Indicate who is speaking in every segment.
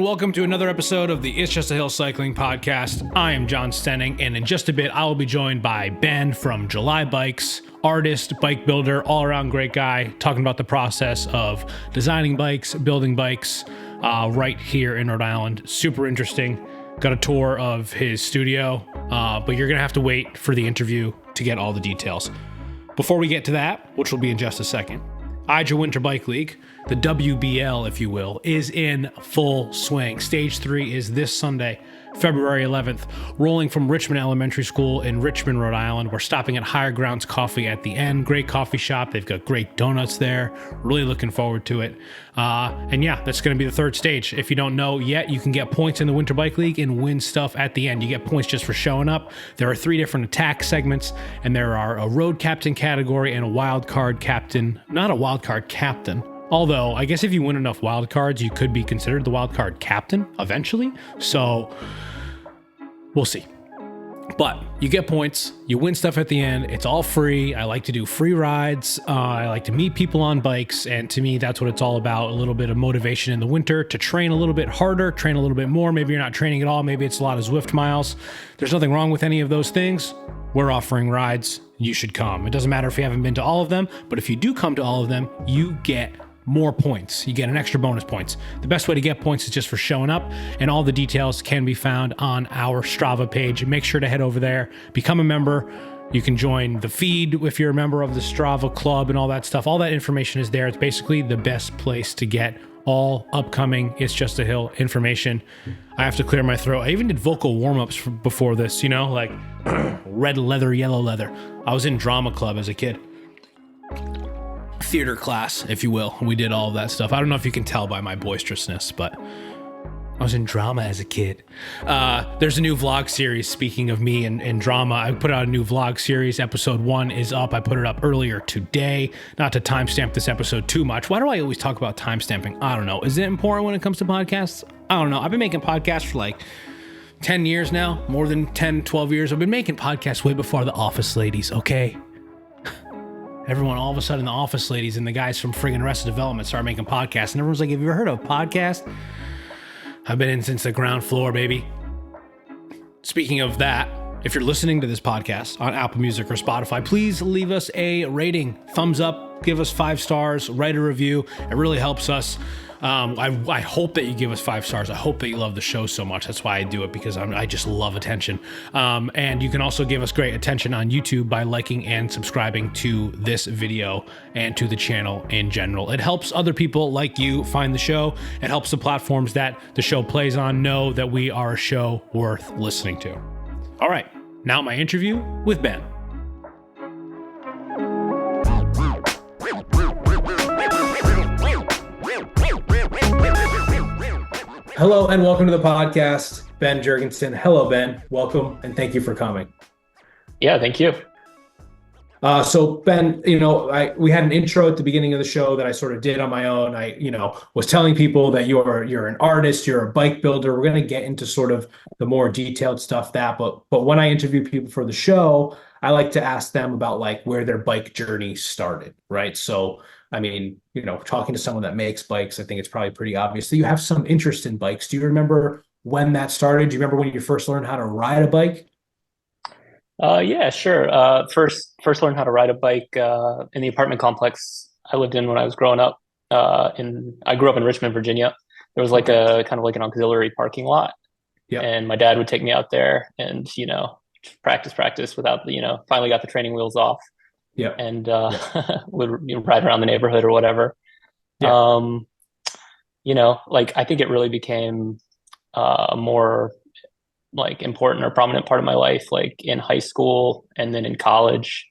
Speaker 1: welcome to another episode of the It's Just a Hill Cycling Podcast. I am John Stenning, and in just a bit, I will be joined by Ben from July Bikes, artist, bike builder, all-around great guy, talking about the process of designing bikes, building bikes, right here in Rhode Island. Super interesting. Got a tour of his studio, but you're going to have to wait for the interview to get all the details. Before we get to that, which will be in just a second, IJAH Winter Bike League, the WBL, if you will, is in full swing. Stage 3 is this Sunday, February 11th, rolling from Richmond Elementary School in Richmond, Rhode Island. We're stopping at Higher Grounds Coffee at the end. Great coffee shop. They've got great donuts there. Really looking forward to it. And yeah, that's going to be the third stage. If you don't know yet, you can get points in the Winter Bike League and win stuff at the end. You get points just for showing up. There are 3 different attack segments, and there are a road captain category and a wild card captain. Not a wild card captain. Although, I guess if you win enough wild cards, you could be considered the wild card captain eventually. So, we'll see. But you get points, you win stuff at the end. It's all free. I like to do free rides. I like to meet people on bikes. And to me, that's what it's all about. A little bit of motivation in the winter to train a little bit harder, train a little bit more. Maybe you're not training at all. Maybe it's a lot of Zwift miles. There's nothing wrong with any of those things. We're offering rides. You should come. It doesn't matter if you haven't been to all of them, but if you do come to all of them, you get more points. You get an extra bonus points. The best way to get points is just for showing up, and all the details can be found on our Strava page. Make sure to head over there, become a member. You can join the feed if you're a member of the Strava club and all that stuff. All that information is there. It's basically the best place to get all upcoming It's Just a Hill information. I have to clear my throat. I even did vocal warm-ups before this, you know, like red leather, yellow leather. I was in drama club as a kid. Theater class, if you will. We did all of that stuff. I don't know if you can tell by my boisterousness, but I was in drama as a kid. There's a new vlog series, speaking of me and drama. I put out a new vlog series. Episode 1 is up. I put it up earlier today. Not to timestamp this episode too much. Why do I always talk about timestamping? I don't know. Is it important when it comes to podcasts? I don't know. I've been making podcasts for like 10 years now. More than 10, 12 years. I've been making podcasts way before the Office ladies, okay? Everyone, all of a sudden, the Office ladies and the guys from friggin' Arrested Development started making podcasts. And everyone's like, have you ever heard of a podcast? I've been in since the ground floor, baby. Speaking of that, if you're listening to this podcast on Apple Music or Spotify, please leave us a rating. Thumbs up, give us 5 stars, write a review. It really helps us. I hope that you give us 5 stars. I hope that you love the show so much. That's why I do it, because I just love attention. And you can also give us great attention on YouTube by liking and subscribing to this video and to the channel in general. It helps other people like you find the show. It helps the platforms that the show plays on know that we are a show worth listening to. All right, now my interview with Ben. Hello and welcome to the podcast, Ben Jurgensen. Hello, Ben. Welcome and thank you for coming.
Speaker 2: Yeah, thank you.
Speaker 1: So Ben, we had an intro at the beginning of the show that I sort of did on my own. I, was telling people that you're an artist, you're a bike builder. We're going to get into sort of the more detailed stuff but when I interview people for the show, I like to ask them about like where their bike journey started, right? So I mean, talking to someone that makes bikes, I think it's probably pretty obvious that you have some interest in bikes. Do you remember when that started? Do you remember when you first learned how to ride a bike?
Speaker 2: Yeah, sure. First learned how to ride a bike in the apartment complex I lived in when I was growing up. I grew up in Richmond, Virginia. There was like a kind of like an auxiliary parking lot. Yeah. And my dad would take me out there and, practice without finally got the training wheels off. Yeah. And would ride around the neighborhood or whatever. Yeah. I think it really became a more like important or prominent part of my life, like in high school and then in college.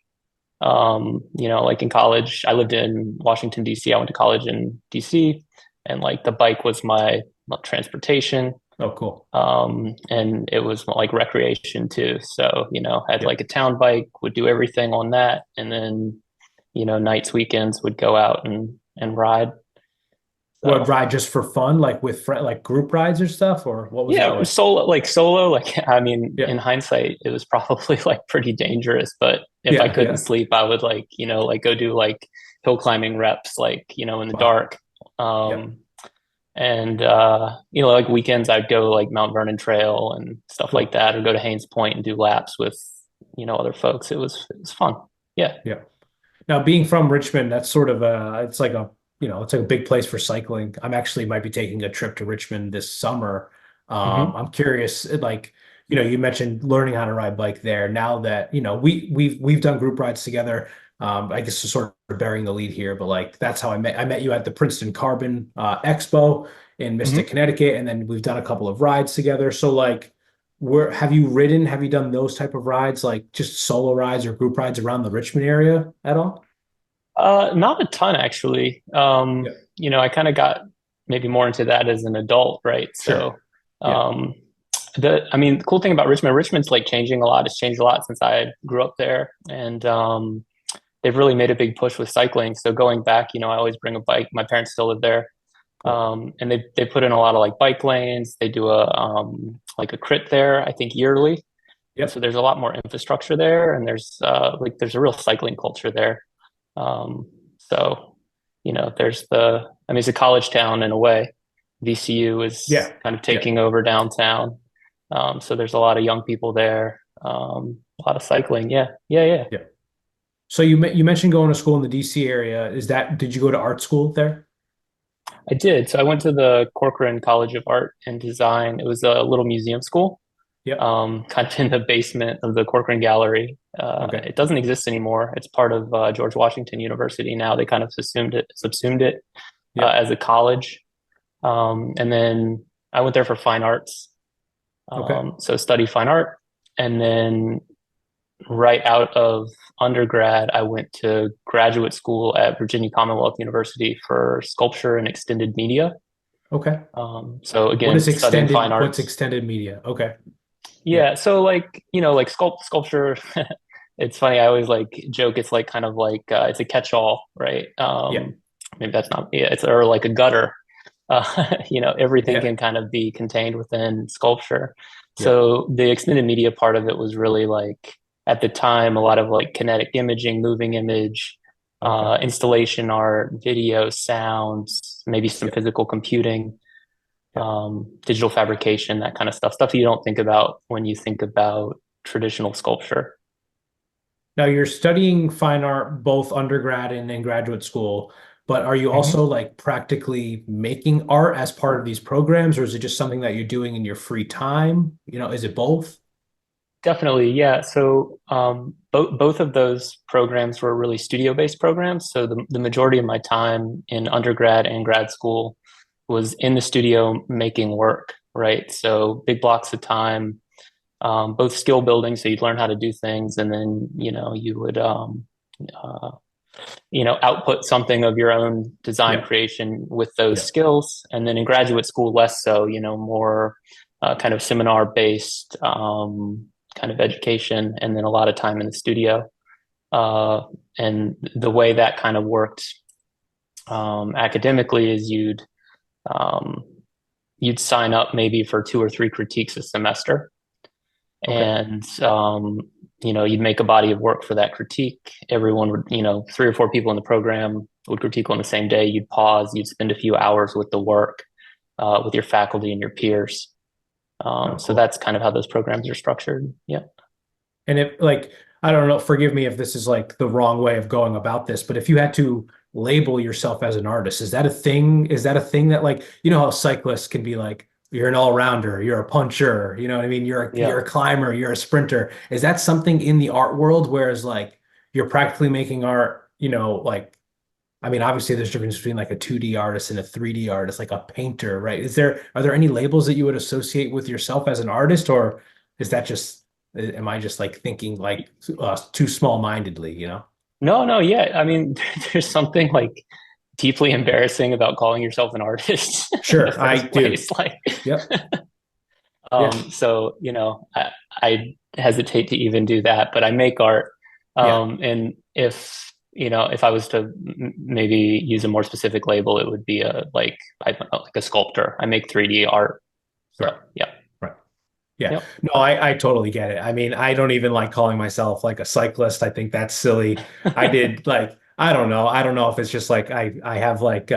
Speaker 2: Like in college, I lived in Washington, D.C. I went to college in D.C. and like the bike was my transportation.
Speaker 1: Oh, cool.
Speaker 2: And it was like recreation too. So, I had like a town bike, would do everything on that. And then, nights, weekends would go out and ride. So,
Speaker 1: what, ride just for fun, like with like group rides or stuff, or what was that?
Speaker 2: Yeah, it was solo. In hindsight, it was probably like pretty dangerous, but if I couldn't sleep, I would go do like hill climbing reps, in the dark. And like weekends I'd go like Mount Vernon Trail and stuff like
Speaker 1: Cool.
Speaker 2: that, or go to Haynes Point and do laps with, other folks. It was fun. Yeah.
Speaker 1: Yeah. Now, being from Richmond, that's sort of it's like it's like a big place for cycling. I'm actually might be taking a trip to Richmond this summer.
Speaker 2: Hmm.
Speaker 1: I'm curious, like, you mentioned learning how to ride bike there. Now that, we've done group rides together. I guess to sort of bearing the lead here, but like that's how I met you at the Princeton Carbon Expo in Mystic,
Speaker 2: Hmm.
Speaker 1: Connecticut, and then we've done a couple of rides together. So like, where have you ridden? Have you done those type of rides, like just solo rides or group rides around the Richmond area at all?
Speaker 2: Not a ton actually.
Speaker 1: Yeah,
Speaker 2: I kind of got maybe more into that as an adult, right? So,
Speaker 1: sure. Yeah.
Speaker 2: um, the cool thing about Richmond's like changing a lot. It's changed a lot since I grew up there, and they've really made a big push with cycling. So going back, I always bring a bike. My parents still live there,
Speaker 1: Cool.
Speaker 2: and they put in a lot of like bike lanes. They do a like a crit there, I think yearly, and so
Speaker 1: Yep.
Speaker 2: there's a lot more infrastructure there, and there's a real cycling culture there. So, it's a college town in a way. VCU is
Speaker 1: Yeah.
Speaker 2: kind of
Speaker 1: Yeah.
Speaker 2: taking over downtown. So there's a lot of young people there, a lot of cycling. Yeah, yeah, yeah.
Speaker 1: Yeah. So you mentioned going to school in the DC area. Did you go to art school there?
Speaker 2: I did. So I went to the Corcoran College of Art and Design. It was a little museum school,
Speaker 1: Yep.
Speaker 2: kind of in the basement of the Corcoran Gallery.
Speaker 1: Okay.
Speaker 2: It doesn't exist anymore. It's part of George Washington University now. They kind of subsumed it
Speaker 1: Yep.
Speaker 2: as a college. And then I went there for fine arts.
Speaker 1: Okay.
Speaker 2: So studied fine art. And then right out of undergrad, I went to graduate school at Virginia Commonwealth University for sculpture and extended media.
Speaker 1: Okay.
Speaker 2: So
Speaker 1: What is
Speaker 2: again, studying fine
Speaker 1: extended? What's
Speaker 2: arts.
Speaker 1: extended media? Okay. Yeah.
Speaker 2: Yeah. So like, like sculpture, it's funny. I always like joke. It's like kind of like, it's a catch-all, right?
Speaker 1: Yeah.
Speaker 2: Maybe that's not, yeah, it's or like a gutter. Everything
Speaker 1: Yeah.
Speaker 2: can kind of be contained within sculpture.
Speaker 1: Yeah.
Speaker 2: So the extended media part of it was really like at the time a lot of like kinetic imaging, moving image,
Speaker 1: Okay.
Speaker 2: installation art, video, sounds, maybe some
Speaker 1: Yeah.
Speaker 2: physical computing,
Speaker 1: Yeah.
Speaker 2: digital fabrication, that kind of stuff you don't think about when you think about traditional sculpture.
Speaker 1: Now you're studying fine art both undergrad and in graduate school, but are you
Speaker 2: Mhm.
Speaker 1: also like practically making art as part of these programs, or is it just something that you're doing in your free time? Is it both?
Speaker 2: Definitely, yeah. So both of those programs were really studio-based programs. So the majority of my time in undergrad and grad school was in the studio making work, right? So big blocks of time, both skill building, so you'd learn how to do things, and then you would uh, output something of your own design
Speaker 1: Yeah.
Speaker 2: creation with those
Speaker 1: Yeah.
Speaker 2: skills. And then in graduate school, less so, more kind of seminar based kind of education, and then a lot of time in the studio. Uh, and the way that kind of worked academically is um, you'd sign up maybe for two or three critiques a semester,
Speaker 1: Okay.
Speaker 2: and you'd make a body of work for that critique. Everyone would, three or four people in the program would critique on the same day. You'd pause, you'd spend a few hours with the work, with your faculty and your peers.
Speaker 1: Oh,
Speaker 2: So
Speaker 1: cool.
Speaker 2: that's kind of how those programs are structured. Yeah.
Speaker 1: And if like, I don't know, forgive me if this is like the wrong way of going about this, but if you had to label yourself as an artist, is that a thing? Is that a thing that like, how cyclists can be like, you're an all-rounder, you're a puncher, you know what I mean? You're
Speaker 2: Yeah.
Speaker 1: a climber, you're a sprinter. Is that something in the art world, whereas like you're practically making art, like I mean, obviously there's a difference between like a 2D artist and a 3D artist, like a painter, right? Are there any labels that you would associate with yourself as an artist, or is that just, am I just like thinking like too small-mindedly,
Speaker 2: No, no, yeah. There's something like deeply embarrassing about calling yourself an artist in the
Speaker 1: Sure, I
Speaker 2: first
Speaker 1: do.
Speaker 2: place. Like,
Speaker 1: Yep. Yeah.
Speaker 2: so I hesitate to even do that, but I make art.
Speaker 1: Yeah.
Speaker 2: And if I was to maybe use a more specific label, it would be I don't know, like a sculptor. I make 3D art.
Speaker 1: Right.
Speaker 2: So yeah,
Speaker 1: Right. Yeah.
Speaker 2: yep.
Speaker 1: No, I totally get it. I mean, I don't even like calling myself like a cyclist. I think that's silly. I did like, I don't know. I don't know if it's just like I have like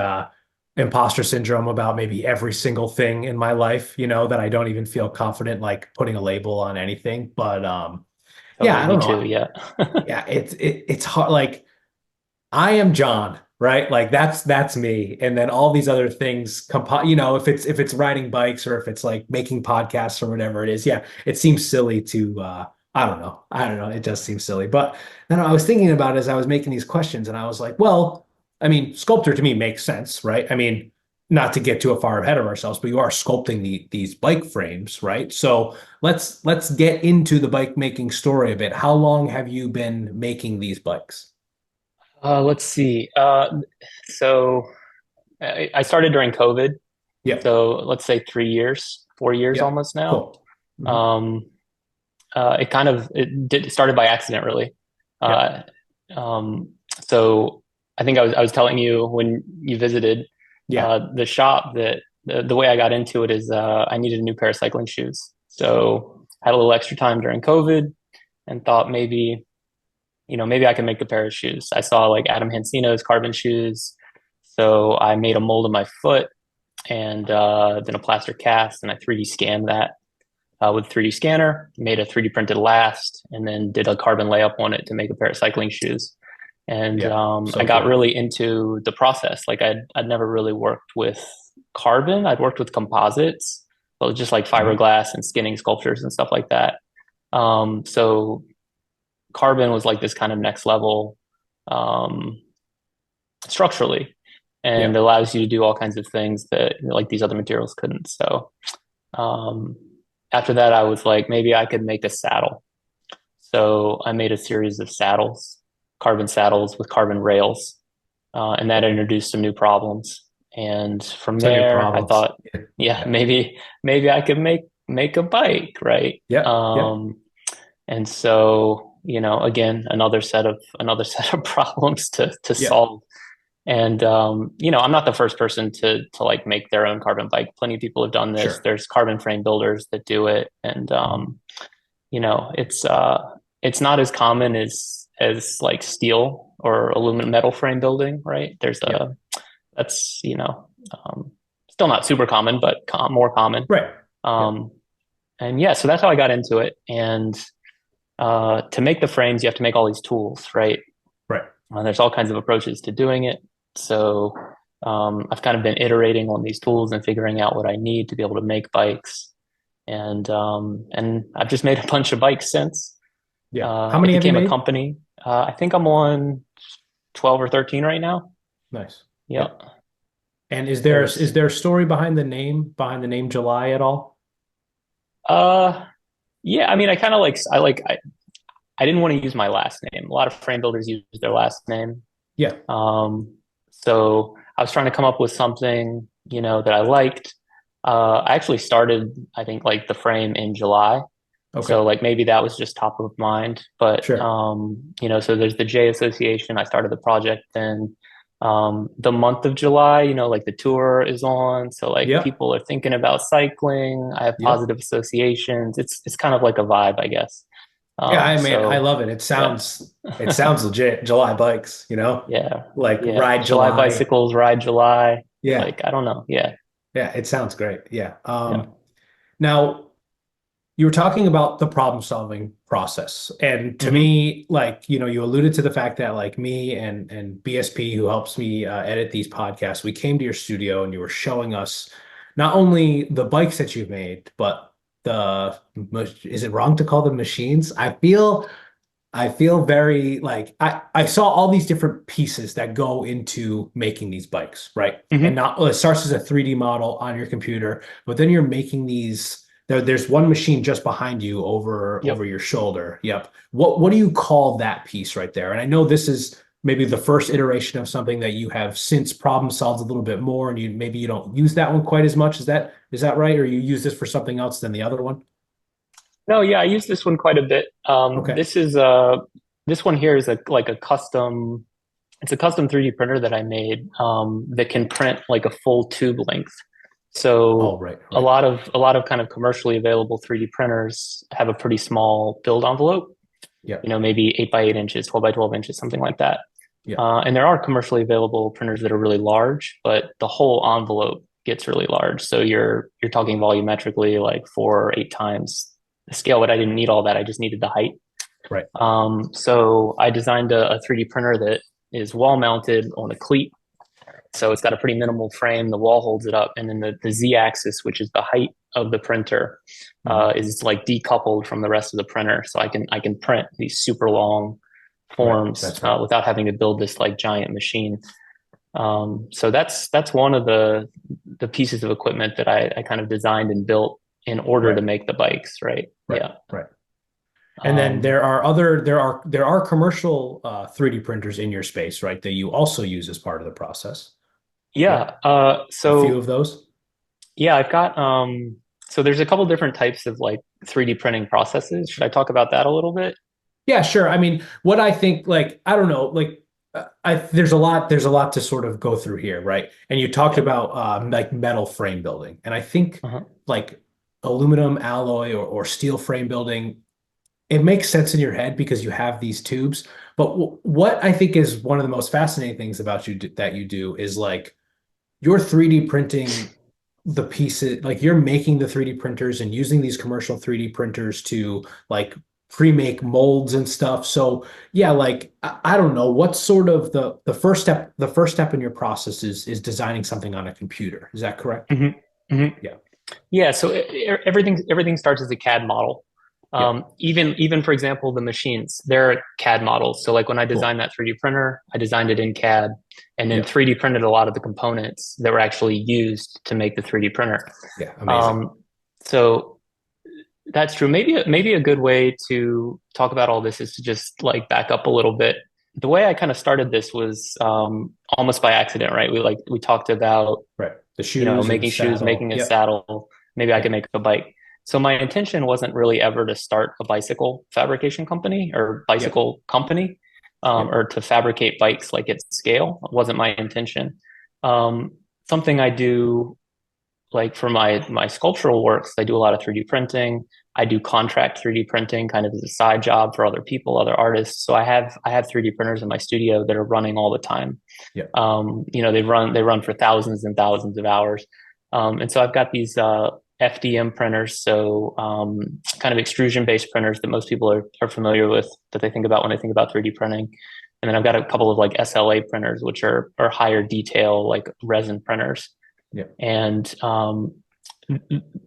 Speaker 1: imposter syndrome about maybe every single thing in my life, that I don't even feel confident like putting a label on anything. But yeah,
Speaker 2: Totally,
Speaker 1: I
Speaker 2: me
Speaker 1: don't
Speaker 2: too.
Speaker 1: know.
Speaker 2: Yeah.
Speaker 1: Yeah, it's hard. Like I am John, right? Like that's me. And then all these other things if it's riding bikes or if it's like making podcasts or whatever it is. Yeah, it seems silly to I don't know. I don't know. It just seems silly. But then I was thinking about it as I was making these questions and I was like, well, I mean, sculptor to me makes sense, right? I mean, not to get too far ahead of ourselves, but you are sculpting these bike frames, right? So let's get into the bike making story a bit. How long have you been making these bikes?
Speaker 2: Let's see. So I started during COVID.
Speaker 1: Yep.
Speaker 2: So let's say 3 years, 4 years
Speaker 1: Yep.
Speaker 2: almost now.
Speaker 1: Cool. Hmm.
Speaker 2: Um, it started by accident, really.
Speaker 1: Yep.
Speaker 2: Uh, um, so I think I was telling you when you visited
Speaker 1: Yeah.
Speaker 2: the shop that the way I got into it is I needed a new pair of cycling shoes. So I had a little extra time during COVID and thought maybe I can make a pair of shoes. I saw like Adam Hansino's carbon shoes. So I made a mold of my foot and then a plaster cast, and I 3D scanned that with a 3D scanner, made a 3D printed last, and then did a carbon layup on it to make a pair of cycling shoes. And
Speaker 1: Yeah.
Speaker 2: I
Speaker 1: So
Speaker 2: got
Speaker 1: cool.
Speaker 2: really into the process. Like I'd never really worked with carbon. I'd worked with composites, but just like
Speaker 1: Mhm.
Speaker 2: fiberglass and skinning sculptures and stuff like that. So carbon was like this kind of next level um, structurally, and
Speaker 1: Yeah.
Speaker 2: allows you to do all kinds of things that like these other materials couldn't. So um, after that, I was like, maybe I could make a saddle. So I made a series of saddles, carbon saddles with carbon rails, and that introduced some new problems. And from
Speaker 1: So new
Speaker 2: there, I
Speaker 1: problems.
Speaker 2: thought,
Speaker 1: Yeah.
Speaker 2: yeah,
Speaker 1: Yeah.
Speaker 2: maybe I could make a bike, right?
Speaker 1: Yep. Yep.
Speaker 2: And so, again, another set of problems to
Speaker 1: Yep.
Speaker 2: solve. And I'm not the first person to like make their own carbon bike. Plenty of people have done this.
Speaker 1: Sure.
Speaker 2: There's carbon frame builders that do it, and
Speaker 1: Mhm.
Speaker 2: you know, it's uh, it's not as common as like steel or aluminum metal frame building, right?
Speaker 1: Yep.
Speaker 2: That's still not super common, but more common.
Speaker 1: Right. Yep.
Speaker 2: Um, and yeah, so that's how I got into it. And to make the frames, you have to make all these tools, right?
Speaker 1: Right.
Speaker 2: There's all kinds of approaches to doing it. So I've kind of been iterating on these tools and figuring out what I need to be able to make bikes. And I've just made a bunch of bikes since.
Speaker 1: Yeah. How
Speaker 2: It
Speaker 1: many have you
Speaker 2: became a
Speaker 1: made?
Speaker 2: company. I think I'm on 12 or 13 right now.
Speaker 1: Nice.
Speaker 2: Yeah.
Speaker 1: Yep. And is
Speaker 2: There's
Speaker 1: there a story behind the name July at all?
Speaker 2: uh yeah, I mean I didn't want to use my last name. A lot of frame builders use their last name.
Speaker 1: Yeah.
Speaker 2: Um so I was trying to come up with something, that I liked. I actually started, I think, like the frame in July.
Speaker 1: Okay.
Speaker 2: So like maybe that was just top of mind. But
Speaker 1: Sure.
Speaker 2: so there's the J Association. I started the project then. The month of July, like the tour is on. So like
Speaker 1: Yep.
Speaker 2: people are thinking about cycling. I have
Speaker 1: Yep.
Speaker 2: positive associations. It's kind of like a vibe, I guess.
Speaker 1: Yeah, I mean, I
Speaker 2: So
Speaker 1: love it. It
Speaker 2: yeah.
Speaker 1: sounds legit. July bikes,
Speaker 2: Yeah.
Speaker 1: like
Speaker 2: Yeah.
Speaker 1: ride
Speaker 2: July
Speaker 1: July.
Speaker 2: bicycles, ride July.
Speaker 1: Yeah.
Speaker 2: Like, I don't know. Yeah.
Speaker 1: Yeah, it sounds great. Yeah.
Speaker 2: Yeah.
Speaker 1: Now you were talking about the problem solving process. And to
Speaker 2: Hmm.
Speaker 1: me, like, you alluded to the fact that like me and BSP, who helps me edit these podcasts, we came to your studio and you were showing us not only the bikes that you've made, but is it wrong to call them machines? I feel very like I saw all these different pieces that go into making these bikes, right? And
Speaker 2: Hmm.
Speaker 1: not well, it starts as a 3D model on your computer, but then you're making these. There's one machine just behind you over
Speaker 2: Yep.
Speaker 1: your shoulder. Yep. What do you call that piece right there? And I know this is maybe the first iteration of something that you have since problem solved a little bit more, and maybe you don't use that one quite as much. Is that right? Or you use this for something else than the other one?
Speaker 2: No, yeah, I use this one quite a bit.
Speaker 1: Okay.
Speaker 2: This one here is like a custom. It's a custom 3D printer that I made that can print like a full tube length.
Speaker 1: Oh,
Speaker 2: So
Speaker 1: right,
Speaker 2: a
Speaker 1: right.
Speaker 2: lot of a lot of kind of commercially available 3D printers have a pretty small build envelope.
Speaker 1: Yep.
Speaker 2: Maybe 8 by 8 inches, 12 by 12 inches, something like that.
Speaker 1: Yeah.
Speaker 2: And there are commercially available printers that are really large, but the whole envelope gets really large. So you're talking volumetrically like 4 or 8 times the scale, but I didn't need all that. I just needed the height.
Speaker 1: Right.
Speaker 2: So I designed a 3D printer that is wall mounted on a cleat. So it's got a pretty minimal frame. The wall holds it up, and then the z-axis, which is the height of the printer,
Speaker 1: Mhm.
Speaker 2: is like decoupled from the rest of the printer. So I can print these super long
Speaker 1: Right.
Speaker 2: forms
Speaker 1: That's right.
Speaker 2: without having to build this like giant machine. So that's one of the pieces of equipment that I kind of designed and built in order to
Speaker 1: Right.
Speaker 2: make the bikes, right?
Speaker 1: Right.
Speaker 2: Yeah.
Speaker 1: Right. And then
Speaker 2: Um,
Speaker 1: there are commercial 3D printers in your space, right? That you also use as part of the process. Yeah.
Speaker 2: yeah.
Speaker 1: A few
Speaker 2: So
Speaker 1: of those.
Speaker 2: yeah, I've got so there's a couple different types of like 3D printing processes. Should I talk about that a little bit?
Speaker 1: Yeah, sure. I mean, what I think, like, I don't know, like, there's a lot to sort of go through here, right? And you talked
Speaker 2: Yeah.
Speaker 1: about like metal frame building, and I think
Speaker 2: Uh-huh.
Speaker 1: like aluminum alloy or steel frame building, it makes sense in your head because you have these tubes. But what I think is one of the most fascinating things about that you do is like you're 3D printing the pieces, like you're making the 3D printers and using these commercial 3D printers to like pre-make molds and stuff. So yeah, like I don't know, what's sort of the first step in your process is designing something on a computer. Is that correct?
Speaker 2: hmm hmm
Speaker 1: Yeah.
Speaker 2: Yeah, so everything starts as a CAD model.
Speaker 1: Yeah.
Speaker 2: Even for example, the machines, they're CAD models. So like when I
Speaker 1: Cool.
Speaker 2: designed that 3D printer, I designed it in CAD and then
Speaker 1: Yeah.
Speaker 2: 3D printed a lot of the components that were actually used to make the 3D printer.
Speaker 1: Yeah. Amazing.
Speaker 2: Um, so that's true. Maybe a good way to talk about all this is to just like back up a little bit. The way I kind of started this was almost by accident, right? We talked about
Speaker 1: Right. The shoes and the
Speaker 2: making shoes,
Speaker 1: saddle.
Speaker 2: making a
Speaker 1: Yep.
Speaker 2: saddle. Maybe I
Speaker 1: Yeah.
Speaker 2: could make a bike. So my intention wasn't really ever to start a bicycle fabrication company or
Speaker 1: Yep.
Speaker 2: bicycle company,
Speaker 1: Yep.
Speaker 2: or to fabricate bikes like at scale. It wasn't my intention. Um, Something I do like for my sculptural works, I do a lot of 3D printing. I do contract 3D printing kind of as a side job for other people, other artists. So I have 3D printers in my studio that are running all the time.
Speaker 1: Yep.
Speaker 2: They run for thousands and thousands of hours. And so I've got these FDM printers, so kind of extrusion based printers that most people are familiar with, that they think about when they think about 3D printing. And then I've got a couple of like SLA printers, which are higher detail, like resin printers.
Speaker 1: Yep.
Speaker 2: And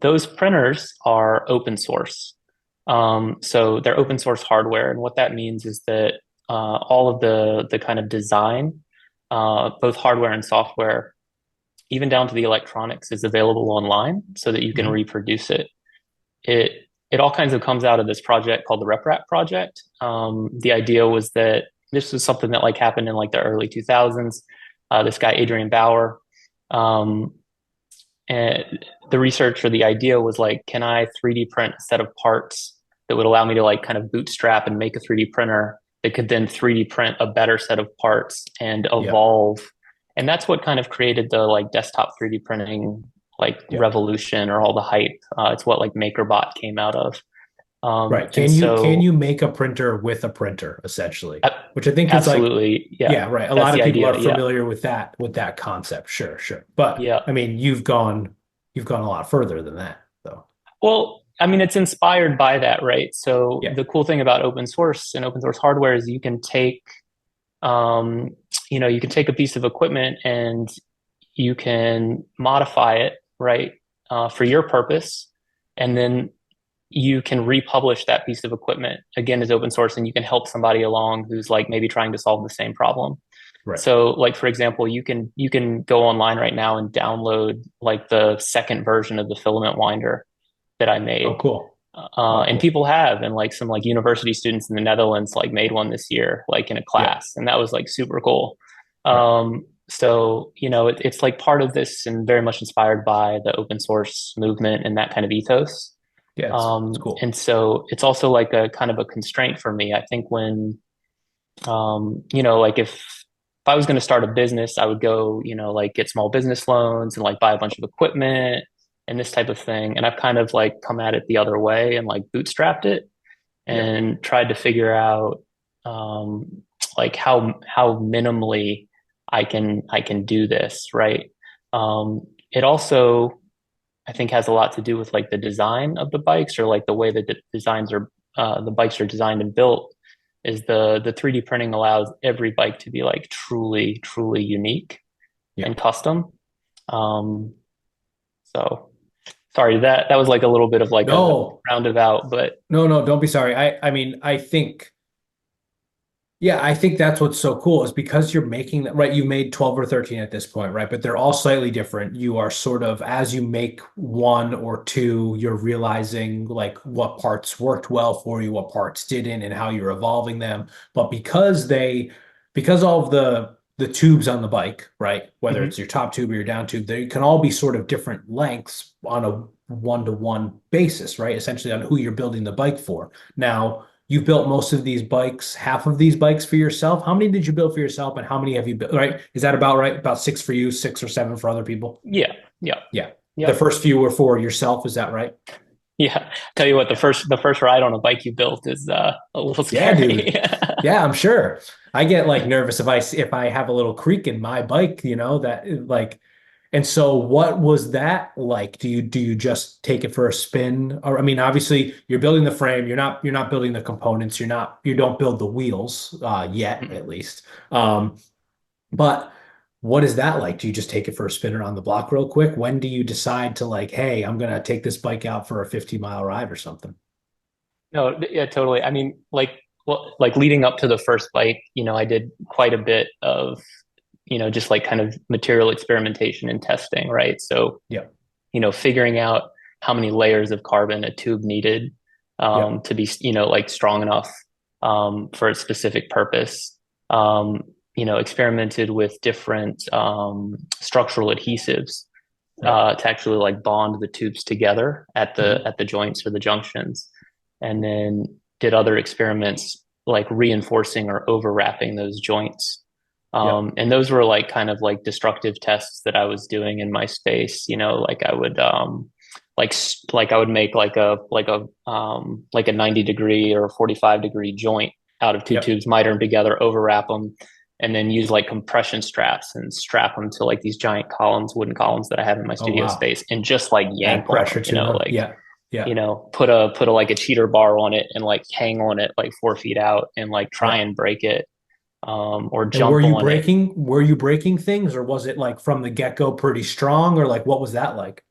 Speaker 2: those printers are open source. So they're open source hardware. And what that means is that all of the kind of design, both hardware and software, even down to the electronics, is available online so that you can
Speaker 1: Mhm.
Speaker 2: reproduce it. It it all kinds of comes out of this project called the RepRap project. The idea was that this was something that like happened in like the early 2000s. This guy Adrian Bauer, um, and the research or the idea was like, can I 3D print a set of parts that would allow me to like kind of bootstrap and make a 3D printer that could then 3D print a better set of parts and
Speaker 1: Yep.
Speaker 2: evolve. And that's what kind of created the like desktop 3D printing like
Speaker 1: Yep.
Speaker 2: revolution or all the hype. It's what like MakerBot came out of.
Speaker 1: Right.
Speaker 2: And
Speaker 1: Can you
Speaker 2: so
Speaker 1: make a printer with a printer, essentially?
Speaker 2: a-
Speaker 1: Which I think is like,
Speaker 2: Absolutely, yeah,
Speaker 1: yeah, right. A
Speaker 2: that's
Speaker 1: lot
Speaker 2: the
Speaker 1: of people are
Speaker 2: idea. Yeah,
Speaker 1: familiar with that concept. Sure, sure. But
Speaker 2: yeah.
Speaker 1: I mean, you've gone a lot further than that, though.
Speaker 2: Well, I mean, it's inspired by that, right? So
Speaker 1: Yeah.
Speaker 2: the cool thing about open source and open source hardware is um, you can take a piece of equipment and you can modify it, right, for your purpose, and then you can republish that piece of equipment again as open source, and you can help somebody along who's like maybe trying to solve the same problem.
Speaker 1: Right.
Speaker 2: So, like for example, you can go online right now and download like the second version of the filament winder that I
Speaker 1: Oh,
Speaker 2: made.
Speaker 1: cool. Oh,
Speaker 2: And
Speaker 1: cool.
Speaker 2: people have, and like some like university students in the Netherlands like made one this year, like in a
Speaker 1: Yep.
Speaker 2: class, and that was like super cool.
Speaker 1: Right.
Speaker 2: So it's like part of this and very much inspired by the open source movement and that kind of ethos.
Speaker 1: Yeah, it's cool.
Speaker 2: And so it's also like a kind of a constraint for me. I think when like if I was going to start a business, I would go, like get small business loans and like buy a bunch of equipment and this type of thing. And I've kind of like come at it the other way and like bootstrapped it
Speaker 1: Yeah.
Speaker 2: and tried to figure out, um, like how minimally I can do this, right? It also I think has a lot to do with like the design of the bikes or like the way that the bikes are designed and built is the 3D printing allows every bike to be like truly unique
Speaker 3: Yeah.
Speaker 2: and custom. Um, so sorry, that was like a little bit of like a
Speaker 3: No,
Speaker 2: roundabout, but
Speaker 3: no, don't be sorry. I mean, I think, yeah, I think that's what's so cool is because you're making that, right? You made 12 or 13 at this point, right? But they're all slightly different. You are sort of, as you make one or two, you're realizing like what parts worked well for you, what parts didn't, and how you're evolving them. But because all of the tubes on the bike, right? Whether
Speaker 2: mhm.
Speaker 3: it's your top tube or your down tube, they can all be sort of different lengths on a one-to-one basis, right? Essentially on who you're building the bike for. Now, you've built most of these bikes, half of these bikes for yourself. How many did you build for yourself and how many have you built, right? Is that about right? About six for you, six or seven for other people?
Speaker 2: Yeah, yeah,
Speaker 3: Yeah. The
Speaker 2: yep.
Speaker 3: first few were for yourself, is that right?
Speaker 2: Yeah. Tell you what, the first ride on a bike you built is a little
Speaker 3: Yeah,
Speaker 2: scary.
Speaker 3: dude. Yeah, I'm sure. I get like nervous if I have a little creak in my bike, that like and so what was that like? Do you just take it for a spin? Or I mean, obviously you're building the frame, you're not building the components, you don't build the wheels yet at least. But what is that like? Do you just take it for a spin around the block real quick? When do you decide to like, hey, I'm gonna take this bike out for a 50-mile ride or something?
Speaker 2: No, yeah, totally. I mean, like leading up to the first bike, I did quite a bit of, just like kind of material experimentation and testing, right? So,
Speaker 3: Yeah,
Speaker 2: figuring out how many layers of carbon a tube needed
Speaker 3: yeah,
Speaker 2: to be, like strong enough for a specific purpose. Um, experimented with different structural adhesives
Speaker 3: right.
Speaker 2: to actually like bond the tubes together at the
Speaker 3: Mhm.
Speaker 2: at the joints or the junctions, and then did other experiments like reinforcing or overwrapping those joints.
Speaker 3: Yeah,
Speaker 2: And those were like kind of like destructive tests that I was doing in my space. Like I would like I would make like a 90-degree or 45-degree joint out of two
Speaker 3: yep.
Speaker 2: tubes, miter them together, overwrap them, and then use like compression straps and strap them to like these giant wooden columns that I have in my
Speaker 3: Oh
Speaker 2: studio
Speaker 3: wow.
Speaker 2: space, and just like yank
Speaker 3: Add
Speaker 2: on
Speaker 3: pressure
Speaker 2: them.
Speaker 3: to them.
Speaker 2: Like
Speaker 3: Yeah, yeah,
Speaker 2: put a like a cheater bar on it and like hang on it like 4 feet out and like try
Speaker 3: yeah.
Speaker 2: and break it, or
Speaker 3: And
Speaker 2: jump on it.
Speaker 3: were you breaking things or was it like from the get-go pretty strong or like what was that like?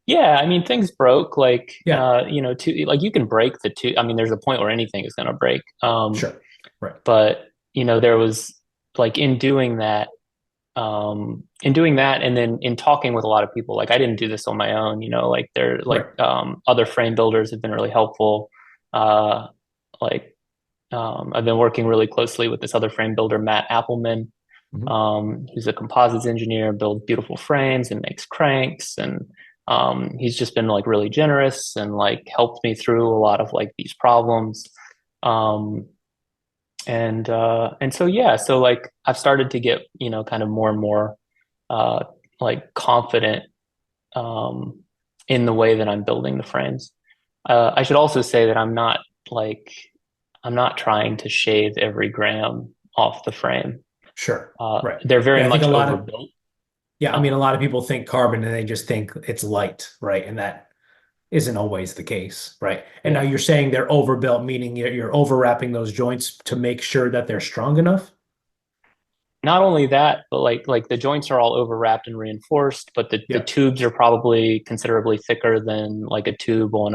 Speaker 2: Yeah, I mean things broke like
Speaker 3: Yeah,
Speaker 2: like you can break the two. I mean, there's a point where anything is going to break.
Speaker 3: sure. Right.
Speaker 2: But there was like in doing that and then in talking with a lot of people, like I didn't do this on my own, like there like
Speaker 3: Right.
Speaker 2: other frame builders have been really helpful. Uh like I've been working really closely with this other frame builder, Matt Appleman.
Speaker 3: Mhm.
Speaker 2: He's a composites engineer, builds beautiful frames and makes cranks, and he's just been like really generous and like helped me through a lot of like these problems. Um, and so yeah, so like I've started to get kind of more and more uh, like confident um, in the way that I'm building the frames. I should also say that like I'm not trying to shave every gram off the frame.
Speaker 3: Sure. Right.
Speaker 2: They're very
Speaker 3: Yeah, I think
Speaker 2: much
Speaker 3: a lot of
Speaker 2: overbuilt.
Speaker 3: yeah, I
Speaker 2: Uh,
Speaker 3: mean a lot of people think carbon and they just think it's light, right? And that isn't always the case, right? And now
Speaker 2: yeah.
Speaker 3: you're saying they're overbuilt, meaning you're overwrapping those joints to make sure that they're strong enough?
Speaker 2: Not only that, but like the joints are all overwrapped and reinforced, but the
Speaker 3: Yeah,
Speaker 2: tubes are probably considerably thicker than like a tube on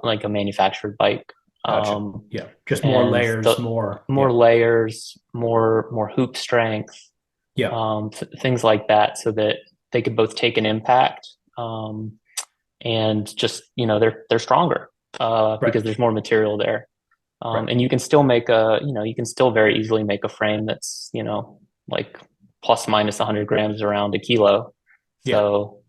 Speaker 2: like a manufactured bike.
Speaker 3: gotcha.
Speaker 2: Um,
Speaker 3: Yeah. Just more
Speaker 2: and
Speaker 3: layers,
Speaker 2: the
Speaker 3: more.
Speaker 2: more
Speaker 3: Yeah.
Speaker 2: layers, more hoop strength,
Speaker 3: Yeah.
Speaker 2: things like that, so that they could both take an impact, and just they're stronger
Speaker 3: Right.
Speaker 2: because there's more material there.
Speaker 3: Right.
Speaker 2: And you can still make you can still very easily make a frame that's, like plus minus 100 grams around a kilo.
Speaker 3: Yeah.
Speaker 2: So,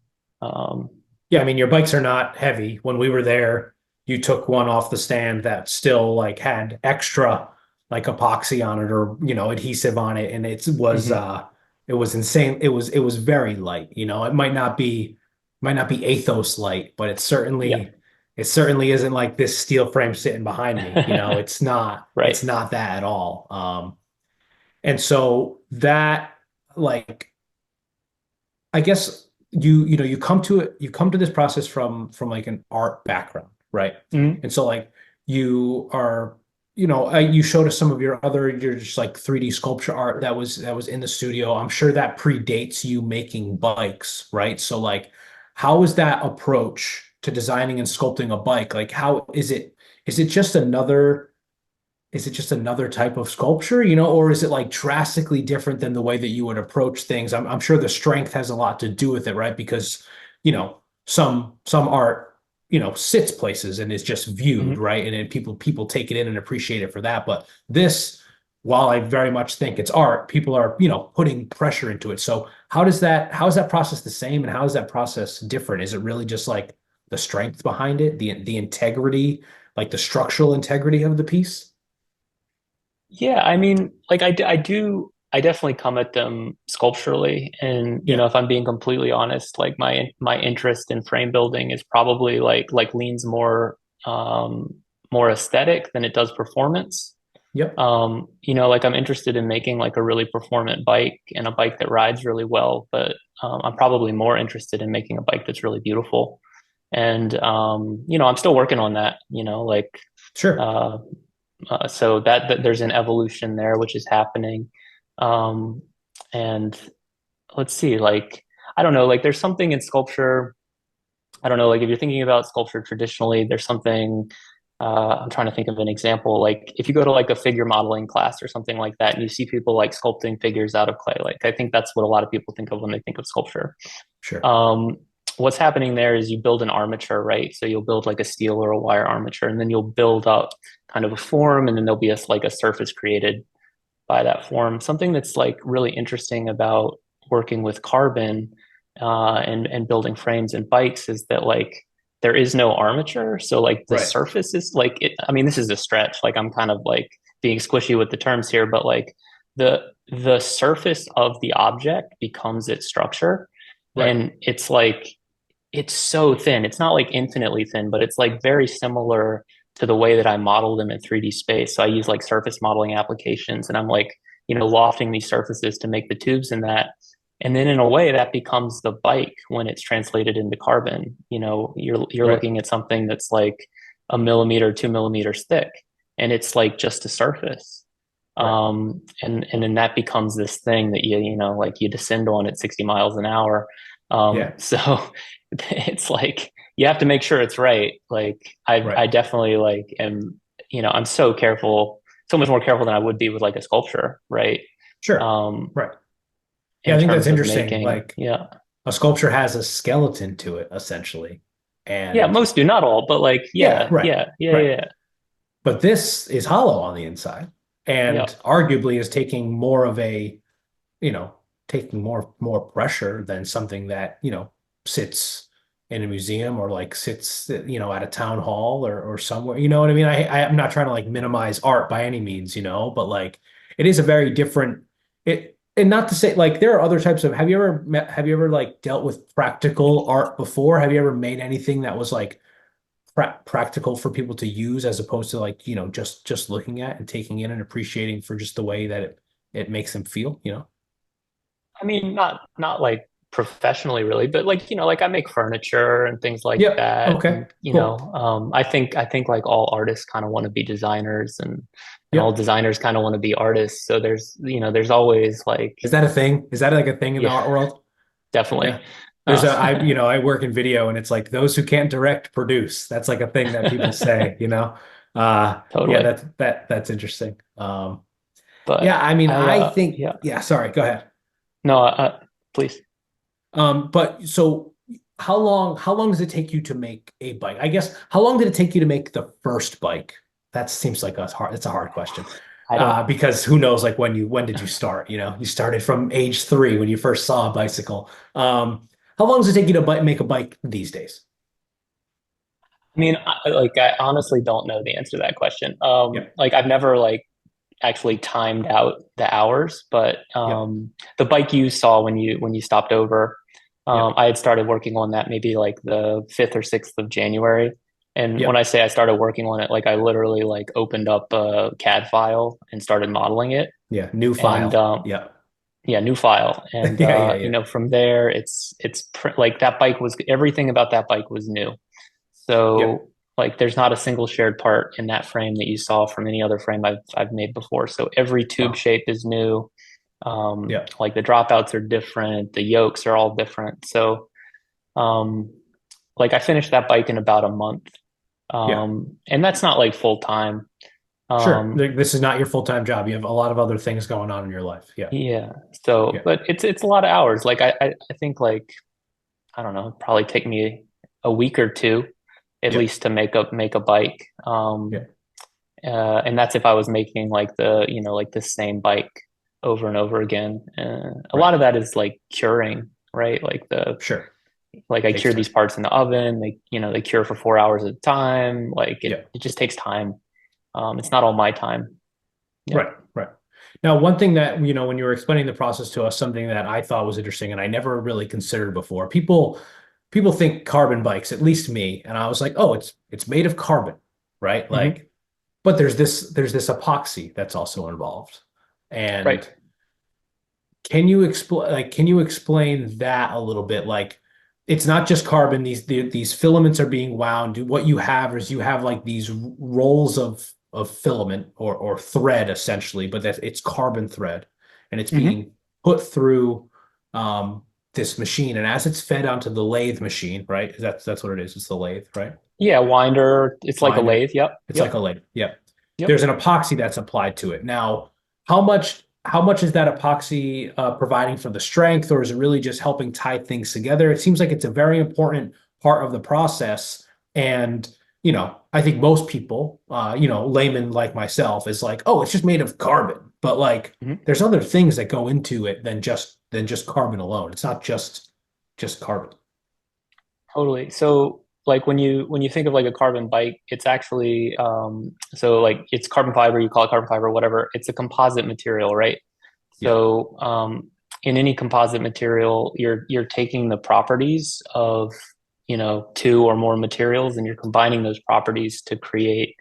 Speaker 2: um,
Speaker 3: Yeah, I mean, your bikes are not heavy. When we were there, you took one off the stand that still like had extra like epoxy on it or, adhesive on it. And
Speaker 2: mhm.
Speaker 3: it was insane. It was very light. It might not be Athos light, but it's
Speaker 2: Yeah,
Speaker 3: certainly It certainly isn't like this steel frame sitting behind me.
Speaker 2: Right.
Speaker 3: It's not that at all. And so that like I guess you come to this process from like an art background, right?
Speaker 2: Mhm.
Speaker 3: And so like you are you showed us some of your just like 3D sculpture art that was in the studio. I'm sure that predates you making bikes, right? So like how is that approach to designing and sculpting a bike? Like how is it just another is it just another type of sculpture, or is it like drastically different than the way that you would approach things? I'm sure the strength has a lot to do with it, right? Because, some art, sits places and is just viewed,
Speaker 2: Mhm.
Speaker 3: right? And then people take it in and appreciate it for that. But this, while I very much think it's art, people are, putting pressure into it. So how is that process the same and how is that process different? Is it really just like the strength behind it, the integrity, like the structural integrity of the piece?
Speaker 2: Yeah, I mean, like I definitely come at them sculpturally, and
Speaker 3: Yeah.
Speaker 2: if I'm being completely honest, like my interest in frame building is probably like leans um more aesthetic than it does performance.
Speaker 3: Yep.
Speaker 2: Like I'm interested in making like a really performant bike and a bike that rides really well, but I'm probably more interested in making a bike that's really beautiful. And I'm still working on that, like
Speaker 3: Sure.
Speaker 2: uh, so that there's an evolution there which is happening. Um, and let's see, like I don't know, like there's something in sculpture. I don't know, like if you're thinking about sculpture traditionally, there's something. I'm trying to think of an example. Like if you go to like a figure modeling class or something like that, and you see people like sculpting figures out of clay, like I think that's what a lot of people think of when they think of sculpture.
Speaker 3: Sure.
Speaker 2: Um, what's happening there is you build an armature, right? So you'll build like a steel or a wire armature, and then you'll build up kind of a form, and then there'll be like a surface created by that form. Something that's like really interesting about working with carbon and building frames and bikes is that like there is no armature, so like the
Speaker 3: Right.
Speaker 2: surface is like it, I mean, this is a stretch. Like I'm kind of like being squishy with the terms here, but like the surface of the object becomes its structure,
Speaker 3: Right.
Speaker 2: and it's like it's so thin. It's not like infinitely thin, but it's like very similar to the way that I model them in 3D space. So I use like surface modeling applications and I'm like, lofting these surfaces to make the tubes in that. And then in a way that becomes the bike when it's translated into carbon. You're
Speaker 3: Right.
Speaker 2: looking at something that's like a millimeter, 2 millimeters thick, and it's like just a surface.
Speaker 3: Right.
Speaker 2: And then that becomes this thing that like you descend on at 60 miles an hour.
Speaker 3: Yeah.
Speaker 2: So it's like you have to make sure it's right. Like
Speaker 3: Right.
Speaker 2: I definitely like am, I'm so careful, so much more careful than I would be with like a sculpture, right?
Speaker 3: Sure.
Speaker 2: Um,
Speaker 3: Right. Yeah,
Speaker 2: in
Speaker 3: I think that's
Speaker 2: terms of
Speaker 3: interesting.
Speaker 2: making,
Speaker 3: Like
Speaker 2: yeah.
Speaker 3: a sculpture has a skeleton to it, essentially.
Speaker 2: Yeah,
Speaker 3: And
Speaker 2: most do, not all, but like,
Speaker 3: yeah,
Speaker 2: yeah,
Speaker 3: right.
Speaker 2: yeah, yeah,
Speaker 3: Right.
Speaker 2: yeah,
Speaker 3: But this is hollow on the inside and
Speaker 2: yeah.
Speaker 3: arguably is taking more of a, you know, taking more pressure than something that, sits in a museum or like sits, at a town hall or somewhere. You know what I mean? I'm not trying to like minimize art by any means, but like it is a very different it and not to say like there are other types of have you ever like dealt with practical art before? Have you ever made anything that was like practical for people to use as opposed to like, just looking at and taking in and appreciating for just the way that it makes them feel?
Speaker 2: I mean, not like professionally really, but like, like I make furniture and things like
Speaker 3: Yep.
Speaker 2: that.
Speaker 3: Okay.
Speaker 2: And,
Speaker 3: Cool.
Speaker 2: I think like all artists kind of want to be designers and all
Speaker 3: Yep.
Speaker 2: designers kind of want to be artists. So there's always like,
Speaker 3: Is that a thing? Is that like a thing in the
Speaker 2: yeah,
Speaker 3: art world?
Speaker 2: definitely.
Speaker 3: Yeah. There's
Speaker 2: Uh,
Speaker 3: I work in video and it's like those who can't direct produce. That's like a thing that people say. Yeah,
Speaker 2: totally.
Speaker 3: that's interesting. Yeah,
Speaker 2: But
Speaker 3: I mean, I think,
Speaker 2: yeah,
Speaker 3: yeah, sorry, go ahead.
Speaker 2: no, please.
Speaker 3: But so how long does it take you to make a bike? I guess how long did it take you to make the first bike? That seems like it's a hard question.
Speaker 2: I don't,
Speaker 3: Because who knows like when did you start? You started from age 3 when you first saw a bicycle. How long does it take you to make a bike these days?
Speaker 2: I mean, I honestly don't know the answer to that question.
Speaker 3: Yep.
Speaker 2: Like I've never like actually timed out the hours, but
Speaker 3: Yep.
Speaker 2: the bike you saw when you stopped over,
Speaker 3: Yep.
Speaker 2: I had started working on that maybe like the 5th or 6th of January, And when
Speaker 3: Yep.
Speaker 2: I say I started working on it, like I literally like opened up a CAD file and started modeling it.
Speaker 3: Yeah. New
Speaker 2: And
Speaker 3: file. Yep.
Speaker 2: yeah, new file. And
Speaker 3: Yeah. Yeah.
Speaker 2: you
Speaker 3: Yeah.
Speaker 2: know, from there, like that bike was everything about that bike was new.
Speaker 3: Yep.
Speaker 2: So like there's not a single shared part in that frame that you saw from any other frame I've made before. So every tube
Speaker 3: Wow.
Speaker 2: shape is new.
Speaker 3: Yep.
Speaker 2: Like the dropouts are different, the yokes are all different. So um, like I finished that bike in about a month.
Speaker 3: Yeah.
Speaker 2: And that's not like full time.
Speaker 3: Sure.
Speaker 2: Um,
Speaker 3: This is not your full-time job. You have a lot of other things going on in your life. Yeah.
Speaker 2: yeah. So,
Speaker 3: Yeah.
Speaker 2: but it's a lot of hours. Like I think like I don't know, it'd probably take me a week or two at
Speaker 3: Yeah.
Speaker 2: least to make a bike.
Speaker 3: Yeah.
Speaker 2: And that's if I was making like like the same bike over and over again. A
Speaker 3: Right.
Speaker 2: lot of that is like curing, right? Like
Speaker 3: Sure.
Speaker 2: like I
Speaker 3: Takes
Speaker 2: cure
Speaker 3: time.
Speaker 2: these parts in the oven. They cure for 4 hours at a time. Like
Speaker 3: Yeah.
Speaker 2: it just takes time. It's not all my time. Yeah.
Speaker 3: Right. Right. Now, one thing that, when you were explaining the process to us, something that I thought was interesting and I never really considered before. People think carbon bikes, at least me, and I was like, oh, it's made of carbon, right?
Speaker 2: Hmm.
Speaker 3: Like, but there's this epoxy that's also involved.
Speaker 2: Right.
Speaker 3: And can you explain that a little bit? Like, it's not just carbon. These filaments are being wound. What you have is you have like these rolls of filament or thread essentially, but that it's carbon thread, and it's
Speaker 2: Hmm.
Speaker 3: being put through um, this machine. And as it's fed onto the lathe machine, right? That's what it is. It's the lathe, right?
Speaker 2: Yeah. Winder. It's like a
Speaker 3: Winder.
Speaker 2: lathe. Yep.
Speaker 3: It's like
Speaker 2: Yep.
Speaker 3: a lathe. Yep.
Speaker 2: Yep.
Speaker 3: There's an epoxy that's applied to it. Now, how much is that epoxy providing for the strength, or is it really just helping tie things together? It seems like it's a very important part of the process. And, I think most people, laymen like myself, is like, oh, it's just made of carbon. But like,
Speaker 2: Hmm.
Speaker 3: there's other things that go into it than just carbon alone. It's not just carbon.
Speaker 2: Totally. So like when you think of like a carbon bike, it's actually so like it's carbon fiber, you call it carbon fiber, whatever. It's a composite material, right?
Speaker 3: Yeah.
Speaker 2: So in any composite material, you're taking the properties of, two or more materials and you're combining those properties to create,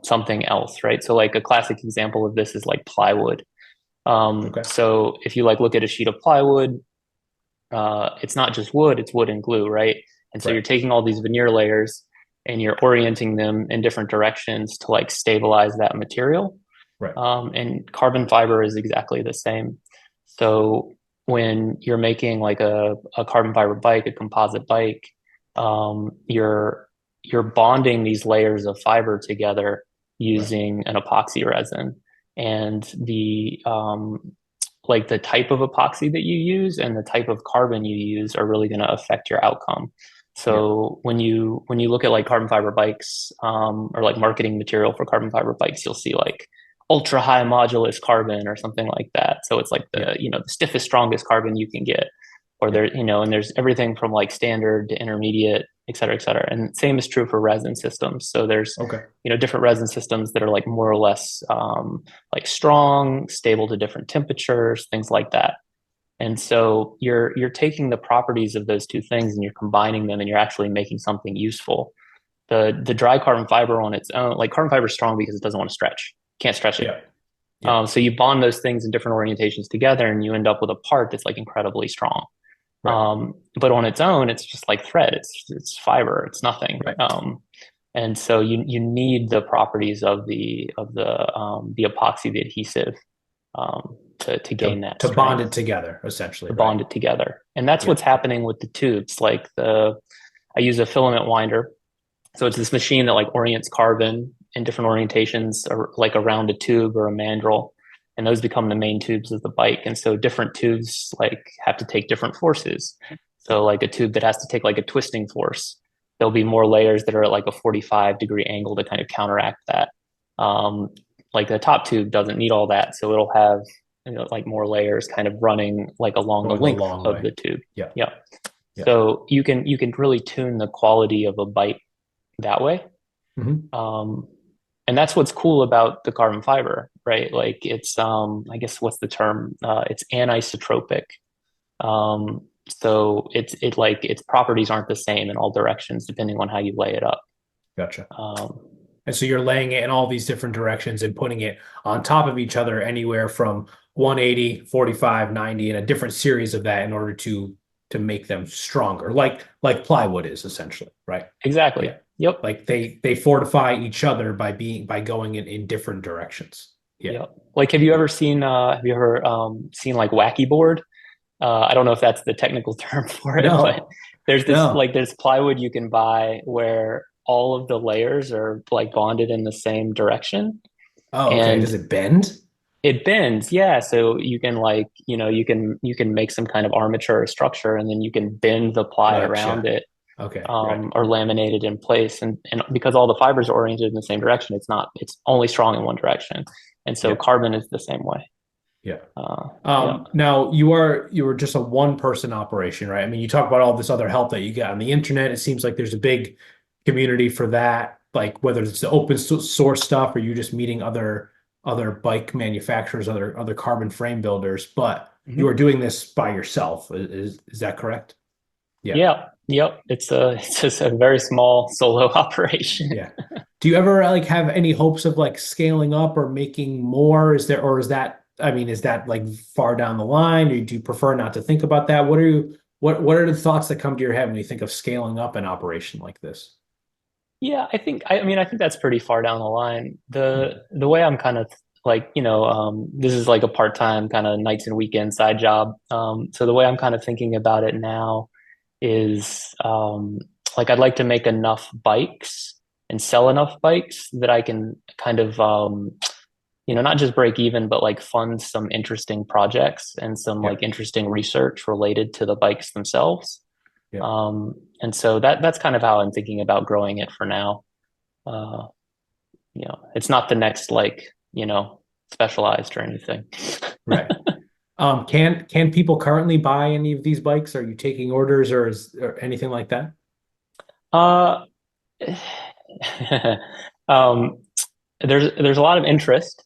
Speaker 2: something else, right? So like a classic example of this is like plywood.
Speaker 3: Okay.
Speaker 2: So if you like look at a sheet of plywood, it's not just wood, it's wood and glue, right? And so
Speaker 3: Right.
Speaker 2: you're taking all these veneer layers and you're orienting them in different directions to like stabilize that material.
Speaker 3: Right.
Speaker 2: And carbon fiber is exactly the same. So when you're making like a carbon fiber bike, a composite bike, you're bonding these layers of fiber together
Speaker 3: Right.
Speaker 2: using an epoxy resin. And like the type of epoxy that you use and the type of carbon you use are really going to affect your outcome.
Speaker 3: Yeah.
Speaker 2: So when you look at like carbon fiber bikes, or like marketing material for carbon fiber bikes, you'll see like ultra high modulus carbon or something like that. So it's like
Speaker 3: Yeah.
Speaker 2: the stiffest, strongest carbon you can get, or
Speaker 3: Yeah.
Speaker 2: and there's everything from like standard to intermediate, et cetera, et cetera. And same is true for resin systems. So there's
Speaker 3: Okay.
Speaker 2: different resin systems that are like more or less like strong, stable to different temperatures, things like that. And so you're taking the properties of those two things and you're combining them and you're actually making something useful. The dry carbon fiber on its own, like carbon fiber is strong because it doesn't want to stretch, can't stretch it.
Speaker 3: Yeah. Yeah.
Speaker 2: So you bond those things in different orientations together and you end up with a part that's like incredibly strong.
Speaker 3: Right.
Speaker 2: But on its own, it's just like thread. It's fiber. It's nothing.
Speaker 3: Right.
Speaker 2: And so you need the properties of the epoxy, the adhesive, to gain that
Speaker 3: To bond it
Speaker 2: strength,
Speaker 3: together, essentially,
Speaker 2: to
Speaker 3: right?
Speaker 2: bond it together. And that's
Speaker 3: Yeah.
Speaker 2: what's happening with the tubes. Like I use a filament winder. So it's this machine that like orients carbon in different orientations, or like around a tube or a mandrel, and those become the main tubes of the bike. And so different tubes like have to take different forces. So like a tube that has to take like a twisting force, there'll be more layers that are at like a 45-degree angle to kind of counteract that. Um, like the top tube doesn't need all that, so it'll have like more layers kind of running like along the
Speaker 3: Going a
Speaker 2: length
Speaker 3: long
Speaker 2: of
Speaker 3: way.
Speaker 2: the tube.
Speaker 3: Yeah.
Speaker 2: Yeah.
Speaker 3: Yeah.
Speaker 2: So you can really tune the quality of a bike that way.
Speaker 3: Hmm.
Speaker 2: Um, and that's what's cool about the carbon fiber, right? Like it's I guess what's the term? It's anisotropic. So it like its properties aren't the same in all directions depending on how you lay it up.
Speaker 3: Gotcha.
Speaker 2: Um,
Speaker 3: And so you're laying it in all these different directions and putting it on top of each other anywhere from 180, 45, 90, and a different series of that in order to make them stronger, like plywood is essentially, right?
Speaker 2: exactly.
Speaker 3: Yeah.
Speaker 2: Yep.
Speaker 3: Like they fortify each other by going in different directions. Yeah.
Speaker 2: Yep. Like, have you ever seen like wacky board? I don't know if that's the technical term for it, but
Speaker 3: No, no.
Speaker 2: there's plywood you can buy where all of the layers are like bonded in the same direction,
Speaker 3: Oh, okay.
Speaker 2: and
Speaker 3: Does it bend?
Speaker 2: it bends. Yeah, so you can like, you can make some kind of armature or structure, and then you can bend the ply around
Speaker 3: Gotcha.
Speaker 2: it,
Speaker 3: Okay, right.
Speaker 2: or laminate it in place. And because all the fibers are oriented in the same direction, it's only strong in one direction. And so
Speaker 3: Yeah,
Speaker 2: carbon is the same way.
Speaker 3: yeah.
Speaker 2: Yeah.
Speaker 3: Now you were just a one person operation, right? I mean, you talk about all this other help that you got on the internet. It seems like there's a big community for that, like whether it's the open source stuff or you just meeting other bike manufacturers, other carbon frame builders, but you
Speaker 2: Mhm.
Speaker 3: are doing this by yourself. Is that correct? Yeah.
Speaker 2: Yeah. Yep. It's just a very small solo operation.
Speaker 3: Yeah. Do you ever like have any hopes of like scaling up or making more? Is that, I mean, is that like far down the line, or do you prefer not to think about that? What are the thoughts that come to your head when you think of scaling up an operation like this?
Speaker 2: Yeah, I mean, I think that's pretty far down the line.
Speaker 3: Hmm.
Speaker 2: The way I'm kind of like, this is like a part-time kind of nights and weekends side job. So the way I'm kind of thinking about it now is like I'd like to make enough bikes and sell enough bikes that I can kind of not just break even, but like fund some interesting projects and some
Speaker 3: Yeah.
Speaker 2: like interesting research related to the bikes themselves.
Speaker 3: Yeah.
Speaker 2: And so that's kind of how I'm thinking about growing it for now. Uh, it's not the next like, specialized or anything.
Speaker 3: Right. Can people currently buy any of these bikes? Are you taking orders or anything like that?
Speaker 2: Uh, um, there's a lot of interest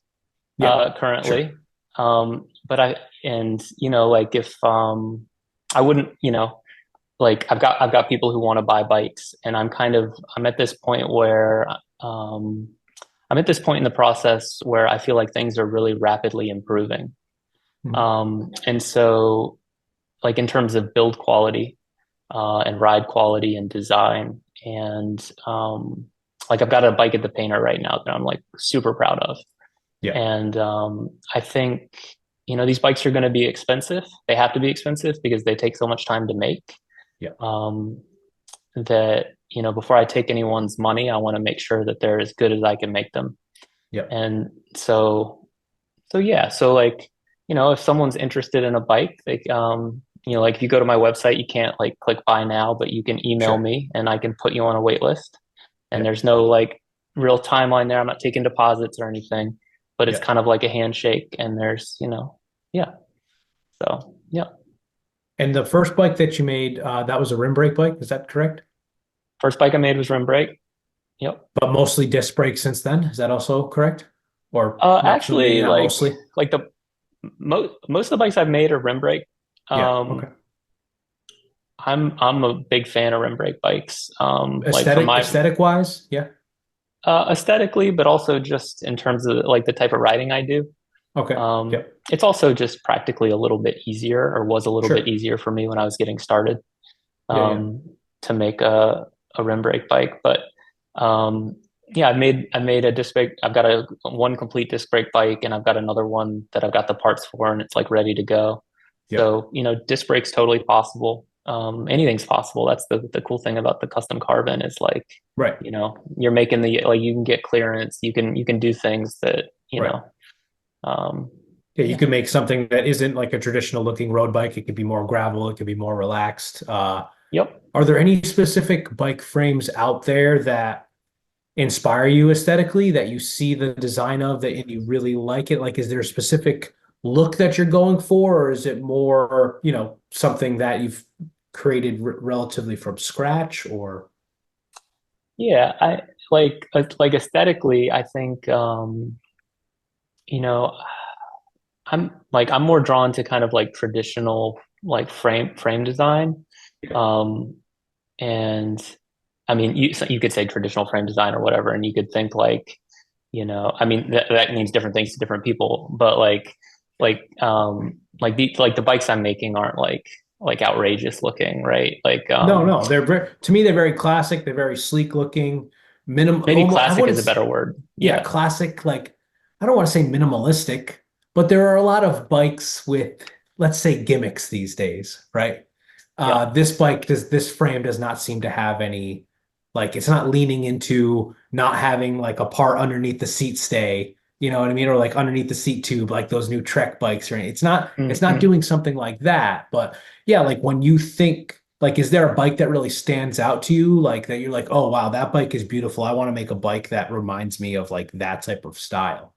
Speaker 3: Yeah, sure.
Speaker 2: currently. But like if I wouldn't, like I've got people who want to buy bikes, and I'm at this point where um I'm at this point in the process where I feel like things are really rapidly improving.
Speaker 3: Mhm.
Speaker 2: And so like in terms of build quality, and ride quality and design, and like I've got a bike at the painter right now that I'm like super proud of.
Speaker 3: Yeah,
Speaker 2: And I think, these bikes are going to be expensive. They have to be expensive because they take so much time to make.
Speaker 3: yeah,
Speaker 2: Um, that, before I take anyone's money, I want to make sure that they're as good as I can make them.
Speaker 3: yeah,
Speaker 2: And so yeah, so like, if someone's interested in a bike, like if you go to my website, you can't like click buy now, but you can email
Speaker 3: sure.
Speaker 2: me and I can put you on a wait list. And
Speaker 3: Yeah,
Speaker 2: there's no like real timeline there. I'm not taking deposits or anything, but it's
Speaker 3: yeah.
Speaker 2: kind of like a handshake. And there's, yeah. So yeah,
Speaker 3: And the first bike that you made, that was a rim brake bike, is that correct?
Speaker 2: first bike I made was rim brake. Yep.
Speaker 3: But mostly disc brake since then. Is that also correct? Or not, maybe
Speaker 2: Actually,
Speaker 3: not mostly?
Speaker 2: like the most of the bikes I've made are rim brake.
Speaker 3: Yeah, okay.
Speaker 2: Um, I'm a big fan of rim brake bikes. Like for my
Speaker 3: Aesthetic wise, yeah.
Speaker 2: aesthetically, but also just in terms of like the type of riding I do.
Speaker 3: Okay.
Speaker 2: Um,
Speaker 3: Yeah,
Speaker 2: it's also just practically a little bit easier, or was a little bit
Speaker 3: sure.
Speaker 2: easier for me when I was getting started,
Speaker 3: Yeah, yeah.
Speaker 2: um, to make a rim brake bike. But yeah, I made a disc brake. I've got a one complete disc brake bike, and I've got another one that I've got the parts for, and it's like ready to go.
Speaker 3: Yeah,
Speaker 2: So, disc brake's totally possible. Anything's possible. That's the cool thing about the custom carbon is like,
Speaker 3: right,
Speaker 2: you're making like you can get clearance, you can do things that,
Speaker 3: right.
Speaker 2: um,
Speaker 3: Yeah, you
Speaker 2: yeah.
Speaker 3: could make something that isn't like a traditional looking road bike. It could be more gravel, it could be more relaxed.
Speaker 2: Yep.
Speaker 3: Are there any specific bike frames out there that inspire you aesthetically that you see the design of that and you really like it? Like, is there a specific look that you're going for, or is it more, something that you've created relatively from scratch or
Speaker 2: Yeah. I like aesthetically, I think, you know, I'm more drawn to kind of like traditional like frame design.
Speaker 3: yeah,
Speaker 2: Um, and I mean, you could say traditional frame design or whatever, and you could think like, I mean, that means different things to different people, but like the bikes I'm making aren't like outrageous looking, right? Like,
Speaker 3: No, no, they're very, to me, they're very classic. They're very sleek looking,
Speaker 2: maybe
Speaker 3: almost, I
Speaker 2: classic
Speaker 3: wouldn't,
Speaker 2: is a better word.
Speaker 3: yeah,
Speaker 2: Yeah.
Speaker 3: classic. Like, I don't want to say minimalistic, but there are a lot of bikes with, let's say, gimmicks these days, right?
Speaker 2: Yep.
Speaker 3: This frame does not seem to have any, like, it's not leaning into not having like a part underneath the seat stay, you know what I mean? Or like underneath the seat tube, like those new Trek bikes, right? It's not
Speaker 2: Hmm.
Speaker 3: doing something like that. But yeah, like when you think, like, is there a bike that really stands out to you? Like that you're like, oh wow, that bike is beautiful. I want to make a bike that reminds me of like that type of style.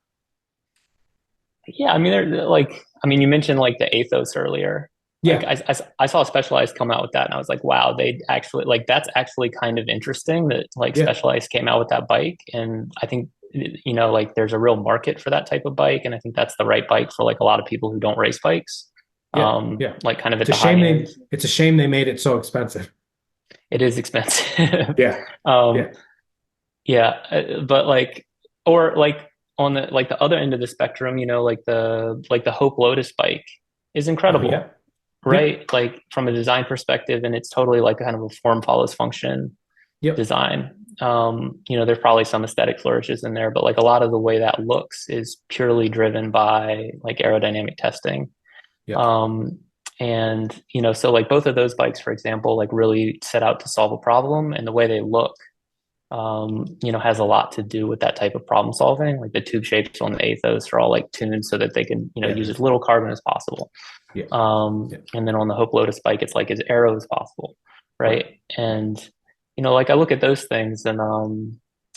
Speaker 2: Yeah, I mean, I mean, you mentioned like the Athos earlier. Like,
Speaker 3: Yeah.
Speaker 2: I saw Specialized come out with that, and I was like, wow, they actually like that's actually kind of interesting that like
Speaker 3: Yeah.
Speaker 2: Specialized came out with that bike, and I think like there's a real market for that type of bike, and I think that's the right bike for like a lot of people who don't race bikes,
Speaker 3: Yeah. Yeah.
Speaker 2: like kind of at the high end.
Speaker 3: It's a shame they made it so expensive.
Speaker 2: It is expensive.
Speaker 3: Yeah.
Speaker 2: um,
Speaker 3: Yeah.
Speaker 2: yeah, but like, or like on the other end of the spectrum, like the Hope Lotus bike is
Speaker 3: Oh yeah.
Speaker 2: incredible,
Speaker 3: Yep.
Speaker 2: right? Like from a design perspective, and it's totally like kind of a form follows function
Speaker 3: Yep.
Speaker 2: design. There's probably some aesthetic flourishes in there, but like a lot of the way that looks is purely driven by like aerodynamic testing.
Speaker 3: Yep.
Speaker 2: Um, and so like both of those bikes, for example, like really set out to solve a problem, and the way they look has a lot to do with that type of problem solving. Like the tube shapes on the Athos are all like tuned so that they can,
Speaker 3: Yeah,
Speaker 2: use
Speaker 3: they're
Speaker 2: as little carbon as possible.
Speaker 3: yeah. Yeah.
Speaker 2: And then on the Hope Lotus bike, it's like as aero as possible,
Speaker 3: Right.
Speaker 2: right? And like I look at those things, and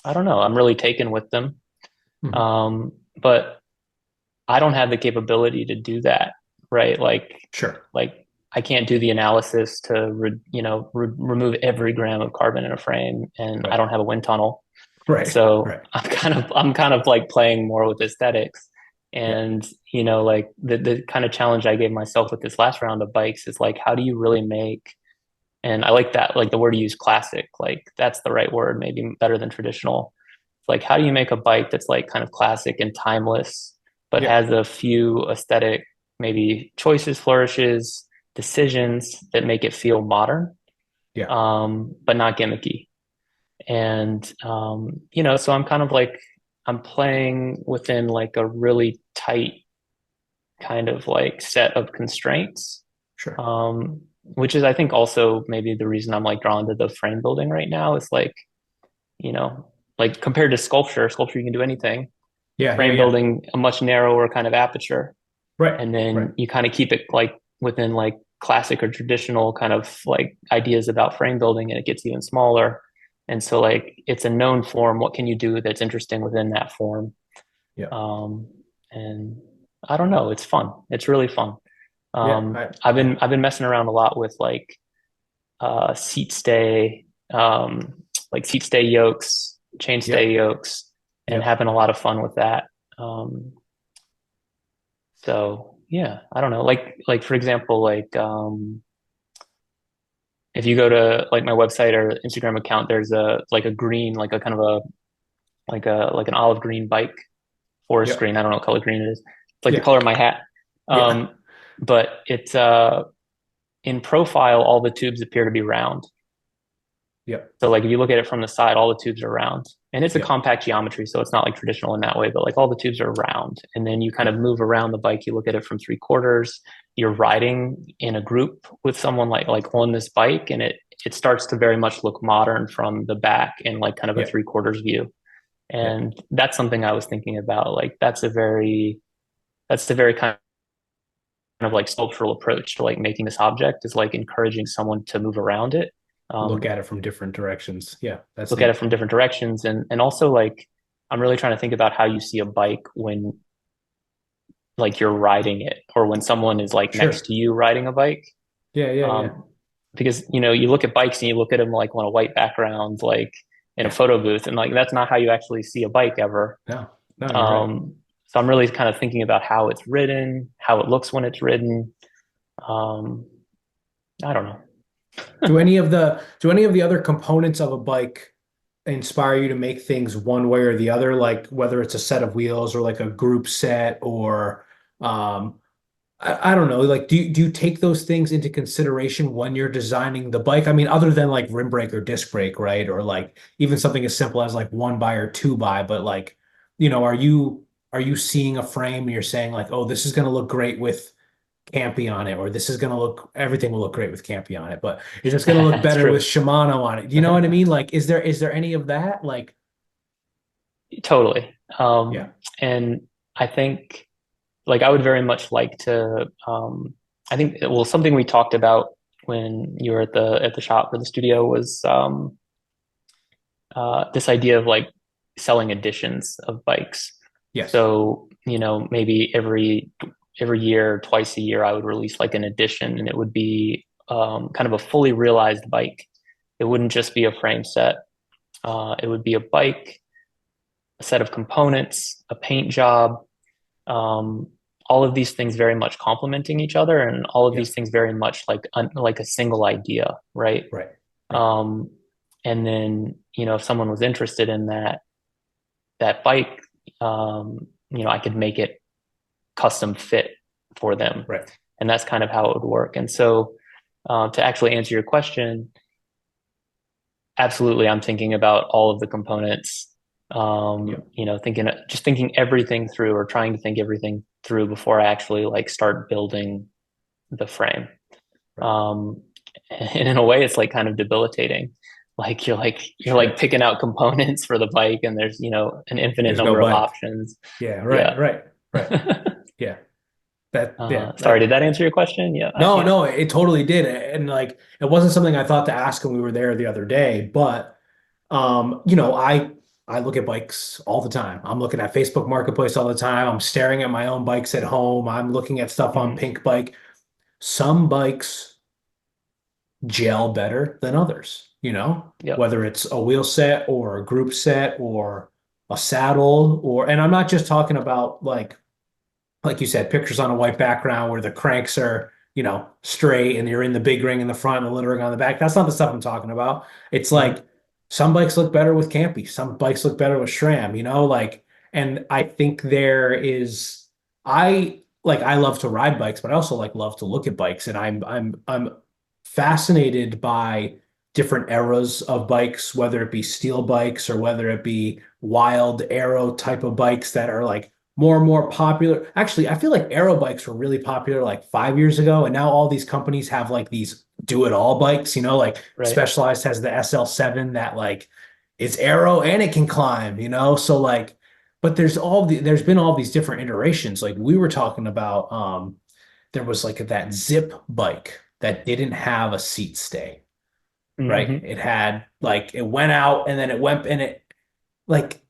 Speaker 2: I don't know, I'm really taken with them.
Speaker 3: Mhm.
Speaker 2: But I don't have the capability to do that, right?
Speaker 3: Sure.
Speaker 2: Like I can't do the analysis to remove every gram of carbon in a frame, and I
Speaker 3: Right.
Speaker 2: don't have a wind tunnel.
Speaker 3: Right.
Speaker 2: So
Speaker 3: Right.
Speaker 2: I'm kind of like playing more with aesthetics.
Speaker 3: Yeah.
Speaker 2: And like the kind of challenge I gave myself with this last round of bikes is like, how do you really make, and I like that, like the word you use, classic, like that's the right word, maybe better than traditional. Like, how do you make a bike that's like kind of classic and timeless, but
Speaker 3: Yeah.
Speaker 2: has a few aesthetic, maybe choices, flourishes, decisions that make it feel modern,
Speaker 3: Yeah.
Speaker 2: but not gimmicky. And so I'm kind of like I'm playing within like a really tight kind of like set of constraints,
Speaker 3: Sure.
Speaker 2: which is I think also maybe the reason I'm like drawn to the frame building right now is like, you know, like compared to sculpture you can do anything.
Speaker 3: Yeah. Yeah.
Speaker 2: Frame
Speaker 3: Yeah.
Speaker 2: building a much narrower kind of aperture,
Speaker 3: Right.
Speaker 2: and
Speaker 3: Right.
Speaker 2: then you kind of keep it like within like classic or traditional kind of like ideas about frame building, and it gets even smaller. And so like it's a known form. What can you do that's interesting within that form?
Speaker 3: Yeah.
Speaker 2: Um, and I don't know. It's fun. It's really fun.
Speaker 3: Yeah.
Speaker 2: I've been messing around a lot with seat stay, like seat stay yokes, chain stay
Speaker 3: Yep.
Speaker 2: yokes, and
Speaker 3: Yep.
Speaker 2: having a lot of fun with that. Um, so yeah, I don't know. Like for example, if you go to like my website or Instagram account, there's a green, like a kind of a like an olive green bike, forest
Speaker 3: Yep.
Speaker 2: green. I don't know what color green it is. It's like the
Speaker 3: Yeah.
Speaker 2: color of my hat.
Speaker 3: Yeah.
Speaker 2: Um, but it's in profile, all the tubes appear to be round.
Speaker 3: Yep.
Speaker 2: So like if you look at it from the side, all the tubes are round. And it's a
Speaker 3: Yep.
Speaker 2: compact geometry, so it's not like traditional in that way, but like all the tubes are round. And then you kind of
Speaker 3: Yep.
Speaker 2: move around the bike, you look at it from three quarters, you're riding in a group with someone like on this bike, and it starts to very much look modern from the back in like kind of a
Speaker 3: Yep.
Speaker 2: three quarters view.
Speaker 3: Yep.
Speaker 2: And that's something I was thinking about. Like that's the very kind of like sculptural approach to like making this object, is like encouraging someone to move around it.
Speaker 3: Look
Speaker 2: Um,
Speaker 3: at it from different directions. Yeah. That's
Speaker 2: Look at it
Speaker 3: neat.
Speaker 2: from different directions, and also like I'm really trying to think about how you see a bike when like you're riding it, or when someone is like next
Speaker 3: Sure.
Speaker 2: to you riding a bike.
Speaker 3: Yeah. Yeah. Yeah.
Speaker 2: um because you look at bikes and you look at them like on a white background, like in a
Speaker 3: Yeah.
Speaker 2: photo booth, and like that's not how you actually see a bike ever.
Speaker 3: No. No, you're right.
Speaker 2: So I'm really kind of thinking about how it's ridden, how it looks when it's ridden. um I don't know.
Speaker 3: Do any of the other components of a bike inspire you to make things one way or the other, like whether it's a set of wheels or like a group set or um I don't know, like do you take those things into consideration when you're designing the bike? I mean, other than like rim brake or disc brake, right? Or like even something as simple as like one by or two by, but like, are you seeing a frame and you're saying like, oh, this is gonna look great with Campy on it, or this is gonna look everything will look great with Campy on it, but is this gonna look
Speaker 2: That's
Speaker 3: better with
Speaker 2: true.
Speaker 3: Shimano on it? Do you know what I mean? Like, is there any of that? Like,
Speaker 2: Totally.
Speaker 3: yeah.
Speaker 2: And I think like I would very much like to I think well something we talked about when you were at the shop or the studio was this idea of like selling editions of bikes.
Speaker 3: Yes.
Speaker 2: So, maybe every year, twice a year, I would release like an edition, and it would be kind of a fully realized bike. It wouldn't just be a frame set. It would be a bike, a set of components, a paint job, um, all of these things very much complementing each other, and all of
Speaker 3: Yeah.
Speaker 2: these things very much like a single idea, right?
Speaker 3: Right. Right.
Speaker 2: Um, and then, if someone was interested in that bike, I could make it custom fit for them.
Speaker 3: Right.
Speaker 2: And that's kind of how it would work. And so, to actually answer your question, absolutely, I'm thinking about all of the components.
Speaker 3: Yeah.
Speaker 2: Thinking everything through, or trying to think everything through before I actually like start building the frame.
Speaker 3: Right.
Speaker 2: Um, and in a way, it's like kind of debilitating. Like you're like
Speaker 3: Sure.
Speaker 2: picking out components for the bike, and there's an infinite
Speaker 3: There's no
Speaker 2: number of
Speaker 3: bike.
Speaker 2: options.
Speaker 3: Yeah. Right.
Speaker 2: Yeah.
Speaker 3: Right. Right. Yeah. Yeah.
Speaker 2: Sorry, did that answer your question? Yeah.
Speaker 3: No,
Speaker 2: Yeah.
Speaker 3: no, it totally did. And like it wasn't something I thought to ask when we were there the other day, but I look at bikes all the time. I'm looking at Facebook Marketplace all the time. I'm staring at my own bikes at home. I'm looking at stuff on
Speaker 2: Mhm.
Speaker 3: Pink Bike. Some bikes gel better than others,
Speaker 2: Yep.
Speaker 3: whether it's a wheel set or a group set or a saddle and I'm not just talking about like you said, pictures on a white background where the cranks are, straight and you're in the big ring in the front and the little ring on the back. That's not the stuff I'm talking about. It's
Speaker 2: Mhm.
Speaker 3: like some bikes look better with Campy, some bikes look better with SRAM, and I think I love to ride bikes, but I also like love to look at bikes, and I'm fascinated by different eras of bikes, whether it be steel bikes or whether it be wild aero type of bikes that are like more and more popular. Actually, I feel like aero bikes were really popular like 5 years ago, and now all these companies have like these do-it-all bikes. Like
Speaker 2: Right.
Speaker 3: Specialized has the SL7 that like is aero and it can climb. So like, but there's been all these different iterations. Like we were talking about, there was like that zip bike that didn't have a seat stay, right?
Speaker 2: Hmm.
Speaker 3: It had like it went out and then it went and it like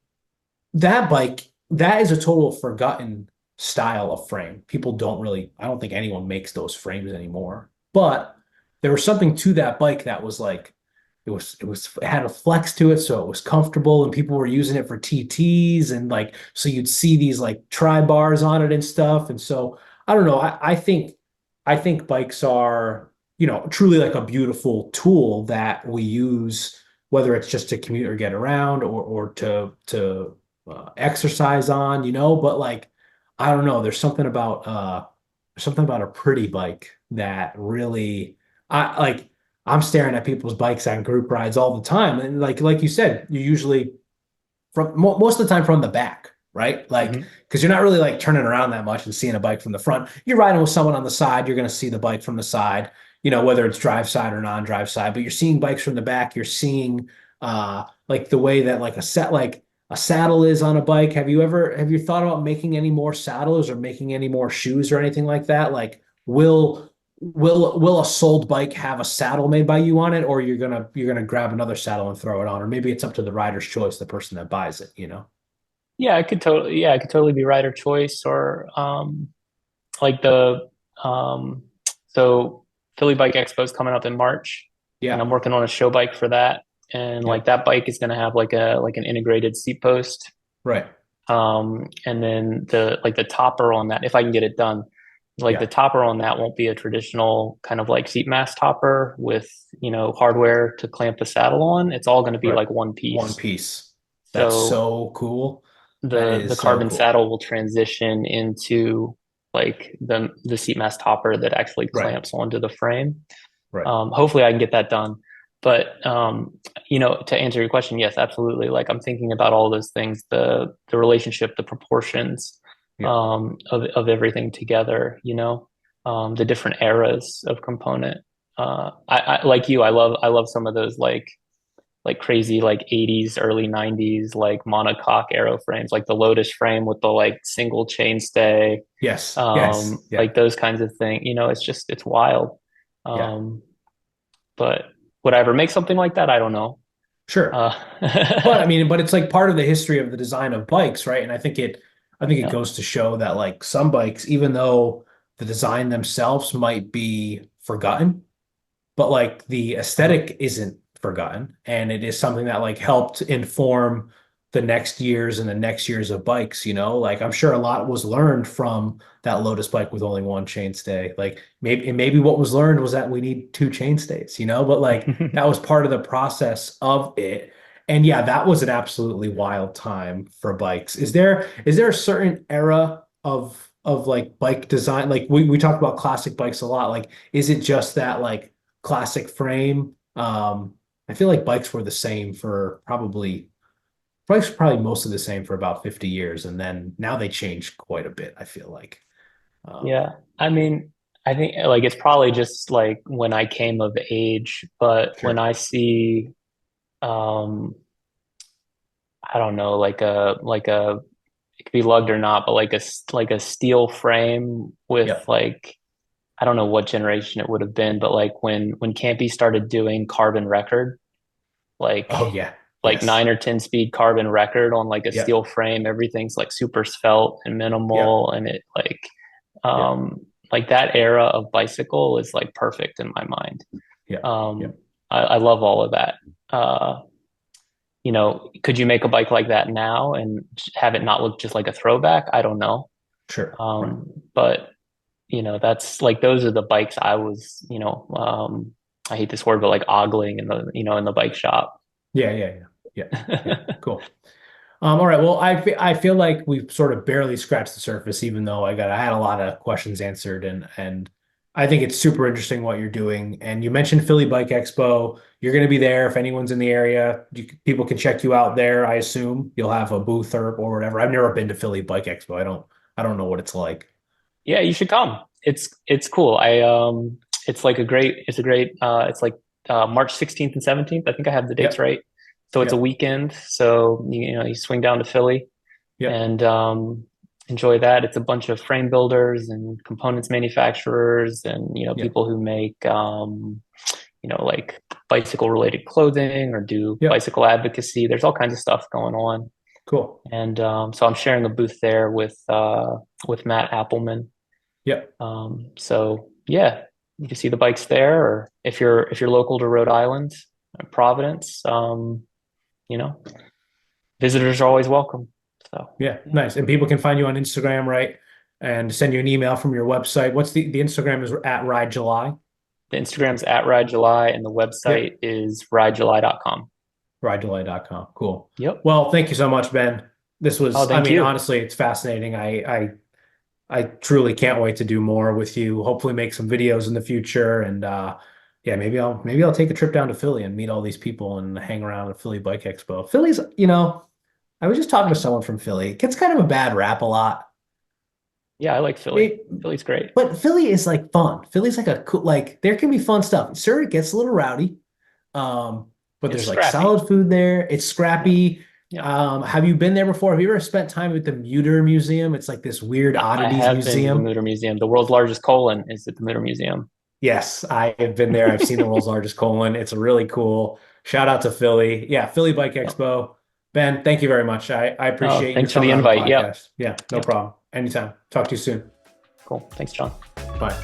Speaker 3: that bike, that is a total forgotten style of frame. People don't really, I don't think anyone makes those frames anymore. But there was something to that bike that was like, it had a flex to it, so it was comfortable, and people were using it for TTs, and like, so you'd see these like tri bars on it and stuff. And so I don't know. I think bikes are, truly like a beautiful tool that we use, whether it's just to commute or get around or to exercise on, but like I don't know, there's something about a pretty bike that really I like I'm staring at people's bikes on group rides all the time, and like you said, you usually from most of the time from the back, right? Like
Speaker 2: Hmm.
Speaker 3: because you're not really like turning around that much and seeing a bike from the front. You're riding with someone on the side, you're going to see the bike from the side, whether it's drive side or non-drive side, but you're seeing bikes from the back. You're seeing like the way that like a saddle is on a bike. Have you thought about making any more saddles or making any more shoes or anything like that? Like will a sold bike have a saddle made by you on it, or you're gonna grab another saddle and throw it on, or maybe it's up to the rider's choice, the person that buys it.
Speaker 2: Yeah, it could totally be rider choice, or like the um so Philly Bike Expo is coming up in March, and
Speaker 3: Yeah.
Speaker 2: I'm working on a show bike for that. And like
Speaker 3: Yep.
Speaker 2: that bike is going to have like an integrated seat post.
Speaker 3: Right.
Speaker 2: And then the topper on that, if I can get it done, Like the topper on that won't be a traditional kind of like seat mast topper with, hardware to clamp the saddle on. It's all going to be
Speaker 3: Right.
Speaker 2: like one
Speaker 3: One
Speaker 2: piece.
Speaker 3: piece. That's
Speaker 2: So
Speaker 3: so cool. That
Speaker 2: the
Speaker 3: is so
Speaker 2: carbon
Speaker 3: cool.
Speaker 2: saddle will transition into like the seat mast topper that actually
Speaker 3: Right.
Speaker 2: clamps onto the frame.
Speaker 3: Right.
Speaker 2: Hopefully I can get that done. But to answer your question, yes, absolutely. Like I'm thinking about all those things, the relationship, the proportions
Speaker 3: Yeah.
Speaker 2: of everything together, the different eras of component. I like you, I love some of those like crazy like 80s, early 90s like monocoque aeroframes, like the Lotus frame with the like single chainstay,
Speaker 3: Yes. Yes. Yeah.
Speaker 2: like those kinds of things. It's wild.
Speaker 3: Yeah.
Speaker 2: Um, but would I ever make something like that? I don't know.
Speaker 3: Sure.
Speaker 2: Uh,
Speaker 3: But I mean, but it's like part of the history of the design of bikes, right? And I think it
Speaker 2: yeah.
Speaker 3: goes to show that like some bikes, even though the design themselves might be forgotten, but like the
Speaker 2: Uh-huh.
Speaker 3: aesthetic isn't forgotten. And it is something that like helped inform the next years and the next years of bikes, like I'm sure a lot was learned from that Lotus bike with only one chainstay. Like maybe what was learned was that we need two chainstays, but like that was part of the process of it. And yeah, that was an absolutely wild time for bikes. Is there a certain era of like bike design? Like we talked about classic bikes a lot. Like, is it just that like classic frame? I feel like bikes were probably mostly the same for about 50 years, and then now they changed quite a bit, I feel like. Um,
Speaker 2: Yeah. I mean, I think like it's probably just like when I came of age, but when
Speaker 3: sure.
Speaker 2: I see, um, I don't know, like a it could be lugged or not, but like a steel frame with
Speaker 3: Yep.
Speaker 2: like I don't know what generation it would have been, but like when Campy started doing carbon record,
Speaker 3: Oh
Speaker 2: like
Speaker 3: yeah.
Speaker 2: like
Speaker 3: Yes.
Speaker 2: 9 or 10 speed carbon record on like a
Speaker 3: Yep.
Speaker 2: steel frame, everything's like super svelte and
Speaker 3: Yep.
Speaker 2: minimal, and it
Speaker 3: Yep.
Speaker 2: like that era of bicycle is like perfect in my mind.
Speaker 3: Yep.
Speaker 2: Um,
Speaker 3: Yep.
Speaker 2: I love all of that. Could you make a bike like that now and have it not look just like a throwback? I don't know.
Speaker 3: Sure. Right.
Speaker 2: But that's like those are the bikes I was, I hate this word, but like ogling in the bike shop.
Speaker 3: Yeah. Yeah. Yeah. Yeah. Yeah. Cool. All right. Well, I feel like we've sort of barely scratched the surface, even though I had a lot of questions answered, and I think it's super interesting what you're doing. And you mentioned Philly Bike Expo. You're going to be there. If anyone's in the area, people can check you out there. I assume you'll have a booth or whatever. I've never been to Philly Bike Expo. I don't know what it's like.
Speaker 2: Yeah, you should come. It's cool. It's like March 16th and 17th. I think I have the dates
Speaker 3: Yep.
Speaker 2: right. So it's a
Speaker 3: Yep.
Speaker 2: weekend. So you swing down to Philly
Speaker 3: Yep.
Speaker 2: and enjoy that. It's a bunch of frame builders and components manufacturers and
Speaker 3: Yep.
Speaker 2: people who make like bicycle related clothing or do
Speaker 3: Yep.
Speaker 2: bicycle advocacy. There's all kinds of stuff going on.
Speaker 3: Cool.
Speaker 2: And so I'm sharing a booth there with Matt Appleman.
Speaker 3: Yep.
Speaker 2: So yeah, you can see the bikes there, or if you're local to Rhode Island, Providence, you know, visitors are always welcome. So
Speaker 3: Yeah.
Speaker 2: yeah.
Speaker 3: Nice. And people can find you on Instagram, right? And send you an email from your website. What's the Instagram is at Ride July.
Speaker 2: The Instagram's at Ride July and the
Speaker 3: Yep.
Speaker 2: website is ridejuly.com.
Speaker 3: RideJuly.com. Cool.
Speaker 2: Yep.
Speaker 3: Well, thank you so much, Ben.
Speaker 2: Oh,
Speaker 3: I
Speaker 2: thank
Speaker 3: mean,
Speaker 2: you.
Speaker 3: honestly, it's fascinating. I truly can't wait to do more with you. Hopefully make some videos in the future. And yeah, maybe I'll take a trip down to Philly and meet all these people and hang around at Philly Bike Expo. I was just talking to someone from Philly. It gets kind of a bad rap a lot.
Speaker 2: Yeah, I like Philly.
Speaker 3: It,
Speaker 2: Philly's great.
Speaker 3: but Philly is like fun. Philly's like a cool, like there can be fun stuff. Sure, it gets a little rowdy. Um, but
Speaker 2: It's
Speaker 3: there's like
Speaker 2: scrappy.
Speaker 3: solid food there. It's
Speaker 2: Yeah.
Speaker 3: scrappy.
Speaker 2: Yeah.
Speaker 3: Have you been there before? Have you ever spent time at the Muter Museum? It's like this weird
Speaker 2: I
Speaker 3: oddities
Speaker 2: have been to the
Speaker 3: museum.
Speaker 2: Mutter Museum. The world's largest colon is at the Mutter Museum.
Speaker 3: Yes, I have been there. I've seen the world's largest colon. It's really cool. Shout out to Philly. Yeah, Philly Bike
Speaker 2: Yep.
Speaker 3: Expo. Ben, thank you very much. I
Speaker 2: Oh,
Speaker 3: appreciate you
Speaker 2: thanks for the
Speaker 3: coming on the
Speaker 2: invite. Yep.
Speaker 3: podcast. Yeah, no
Speaker 2: Yep.
Speaker 3: problem. Anytime. Talk to you soon.
Speaker 2: Cool. Thanks, John.
Speaker 3: Bye.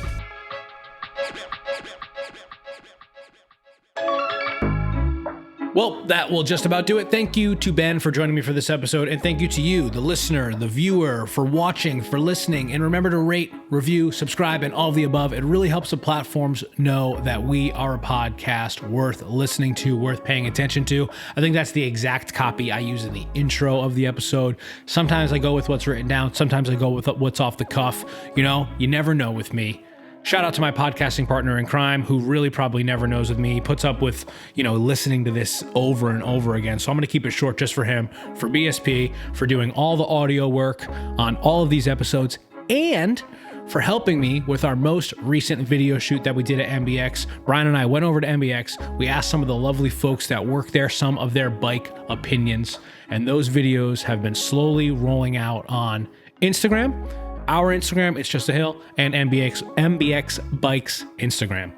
Speaker 1: Well, that will just about do it. Thank you to Ben for joining me for this episode, and thank you to you, the listener, the viewer, for watching, for listening. And remember to rate, review, subscribe, and all of the above. It really helps the platforms know that we are a podcast worth listening to, worth paying attention to. I think that's the exact copy I use in the intro of the episode. Sometimes I go with what's written down. Sometimes I go with what's off the cuff. You know, you never know with me. Shout out to my podcasting partner in crime, who really probably never knows with me. He puts up with, listening to this over and over again. So I'm going to keep it short just for him, for BSP, for doing all the audio work on all of these episodes, and for helping me with our most recent video shoot that we did at MBX. Brian and I went over to MBX. We asked some of the lovely folks that work there some of their bike opinions, and those videos have been slowly rolling out on Instagram. Our Instagram, It's Just a Hill, and MBX Bikes Instagram.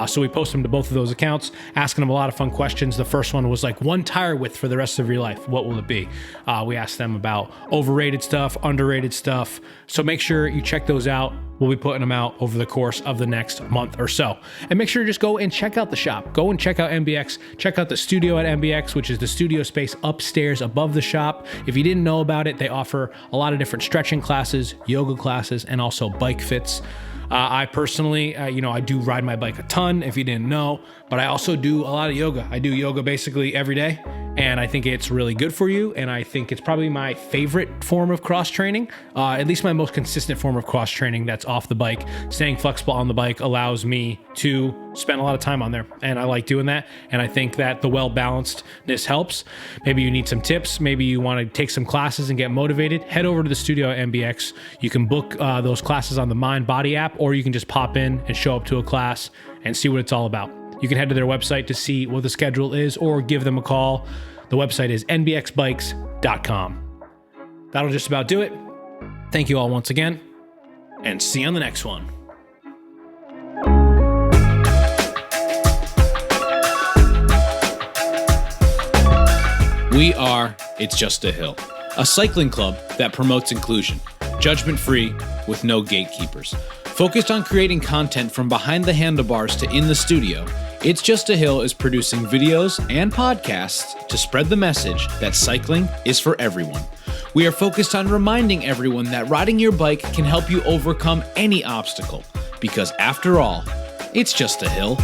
Speaker 1: So we post them to both of those accounts, asking them a lot of fun questions. The first one was like, one tire width for the rest of your life, what will it be? We asked them about overrated stuff, underrated stuff. So make sure you check those out. We'll be putting them out over the course of the next month or so. And make sure to just go and check out the shop. Go and check out MBX. Check out the studio at MBX, which is the studio space upstairs above the shop. If you didn't know about it, they offer a lot of different stretching classes, yoga classes, and also bike fits. I personally, I do ride my bike a ton, if you didn't know, but I also do a lot of yoga. I do yoga basically every day, and I think it's really good for you, and I think it's probably my favorite form of cross training, at least my most consistent form of cross training that's off the bike. Staying flexible on the bike allows me to spend a lot of time on there, and I like doing that, and I think that the well-balancedness helps. Maybe you need some tips, maybe you want to take some classes and get motivated, head over to the studio at MBX. You can book those classes on the Mind Body app, or you can just pop in and show up to a class and see what it's all about. You can head to their website to see what the schedule is, or give them a call. The website is nbxbikes.com. That'll just about do it. Thank you all once again, and see you on the next one. We are It's Just a Hill, a cycling club that promotes inclusion, judgment-free, with no gatekeepers. Focused on creating content from behind the handlebars to in the studio, It's Just a Hill is producing videos and podcasts to spread the message that cycling is for everyone. We are focused on reminding everyone that riding your bike can help you overcome any obstacle, because after all, it's just a hill.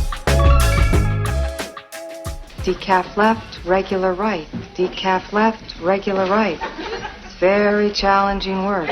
Speaker 4: Decaf left, regular right. Decaf left, regular right. It's very challenging work.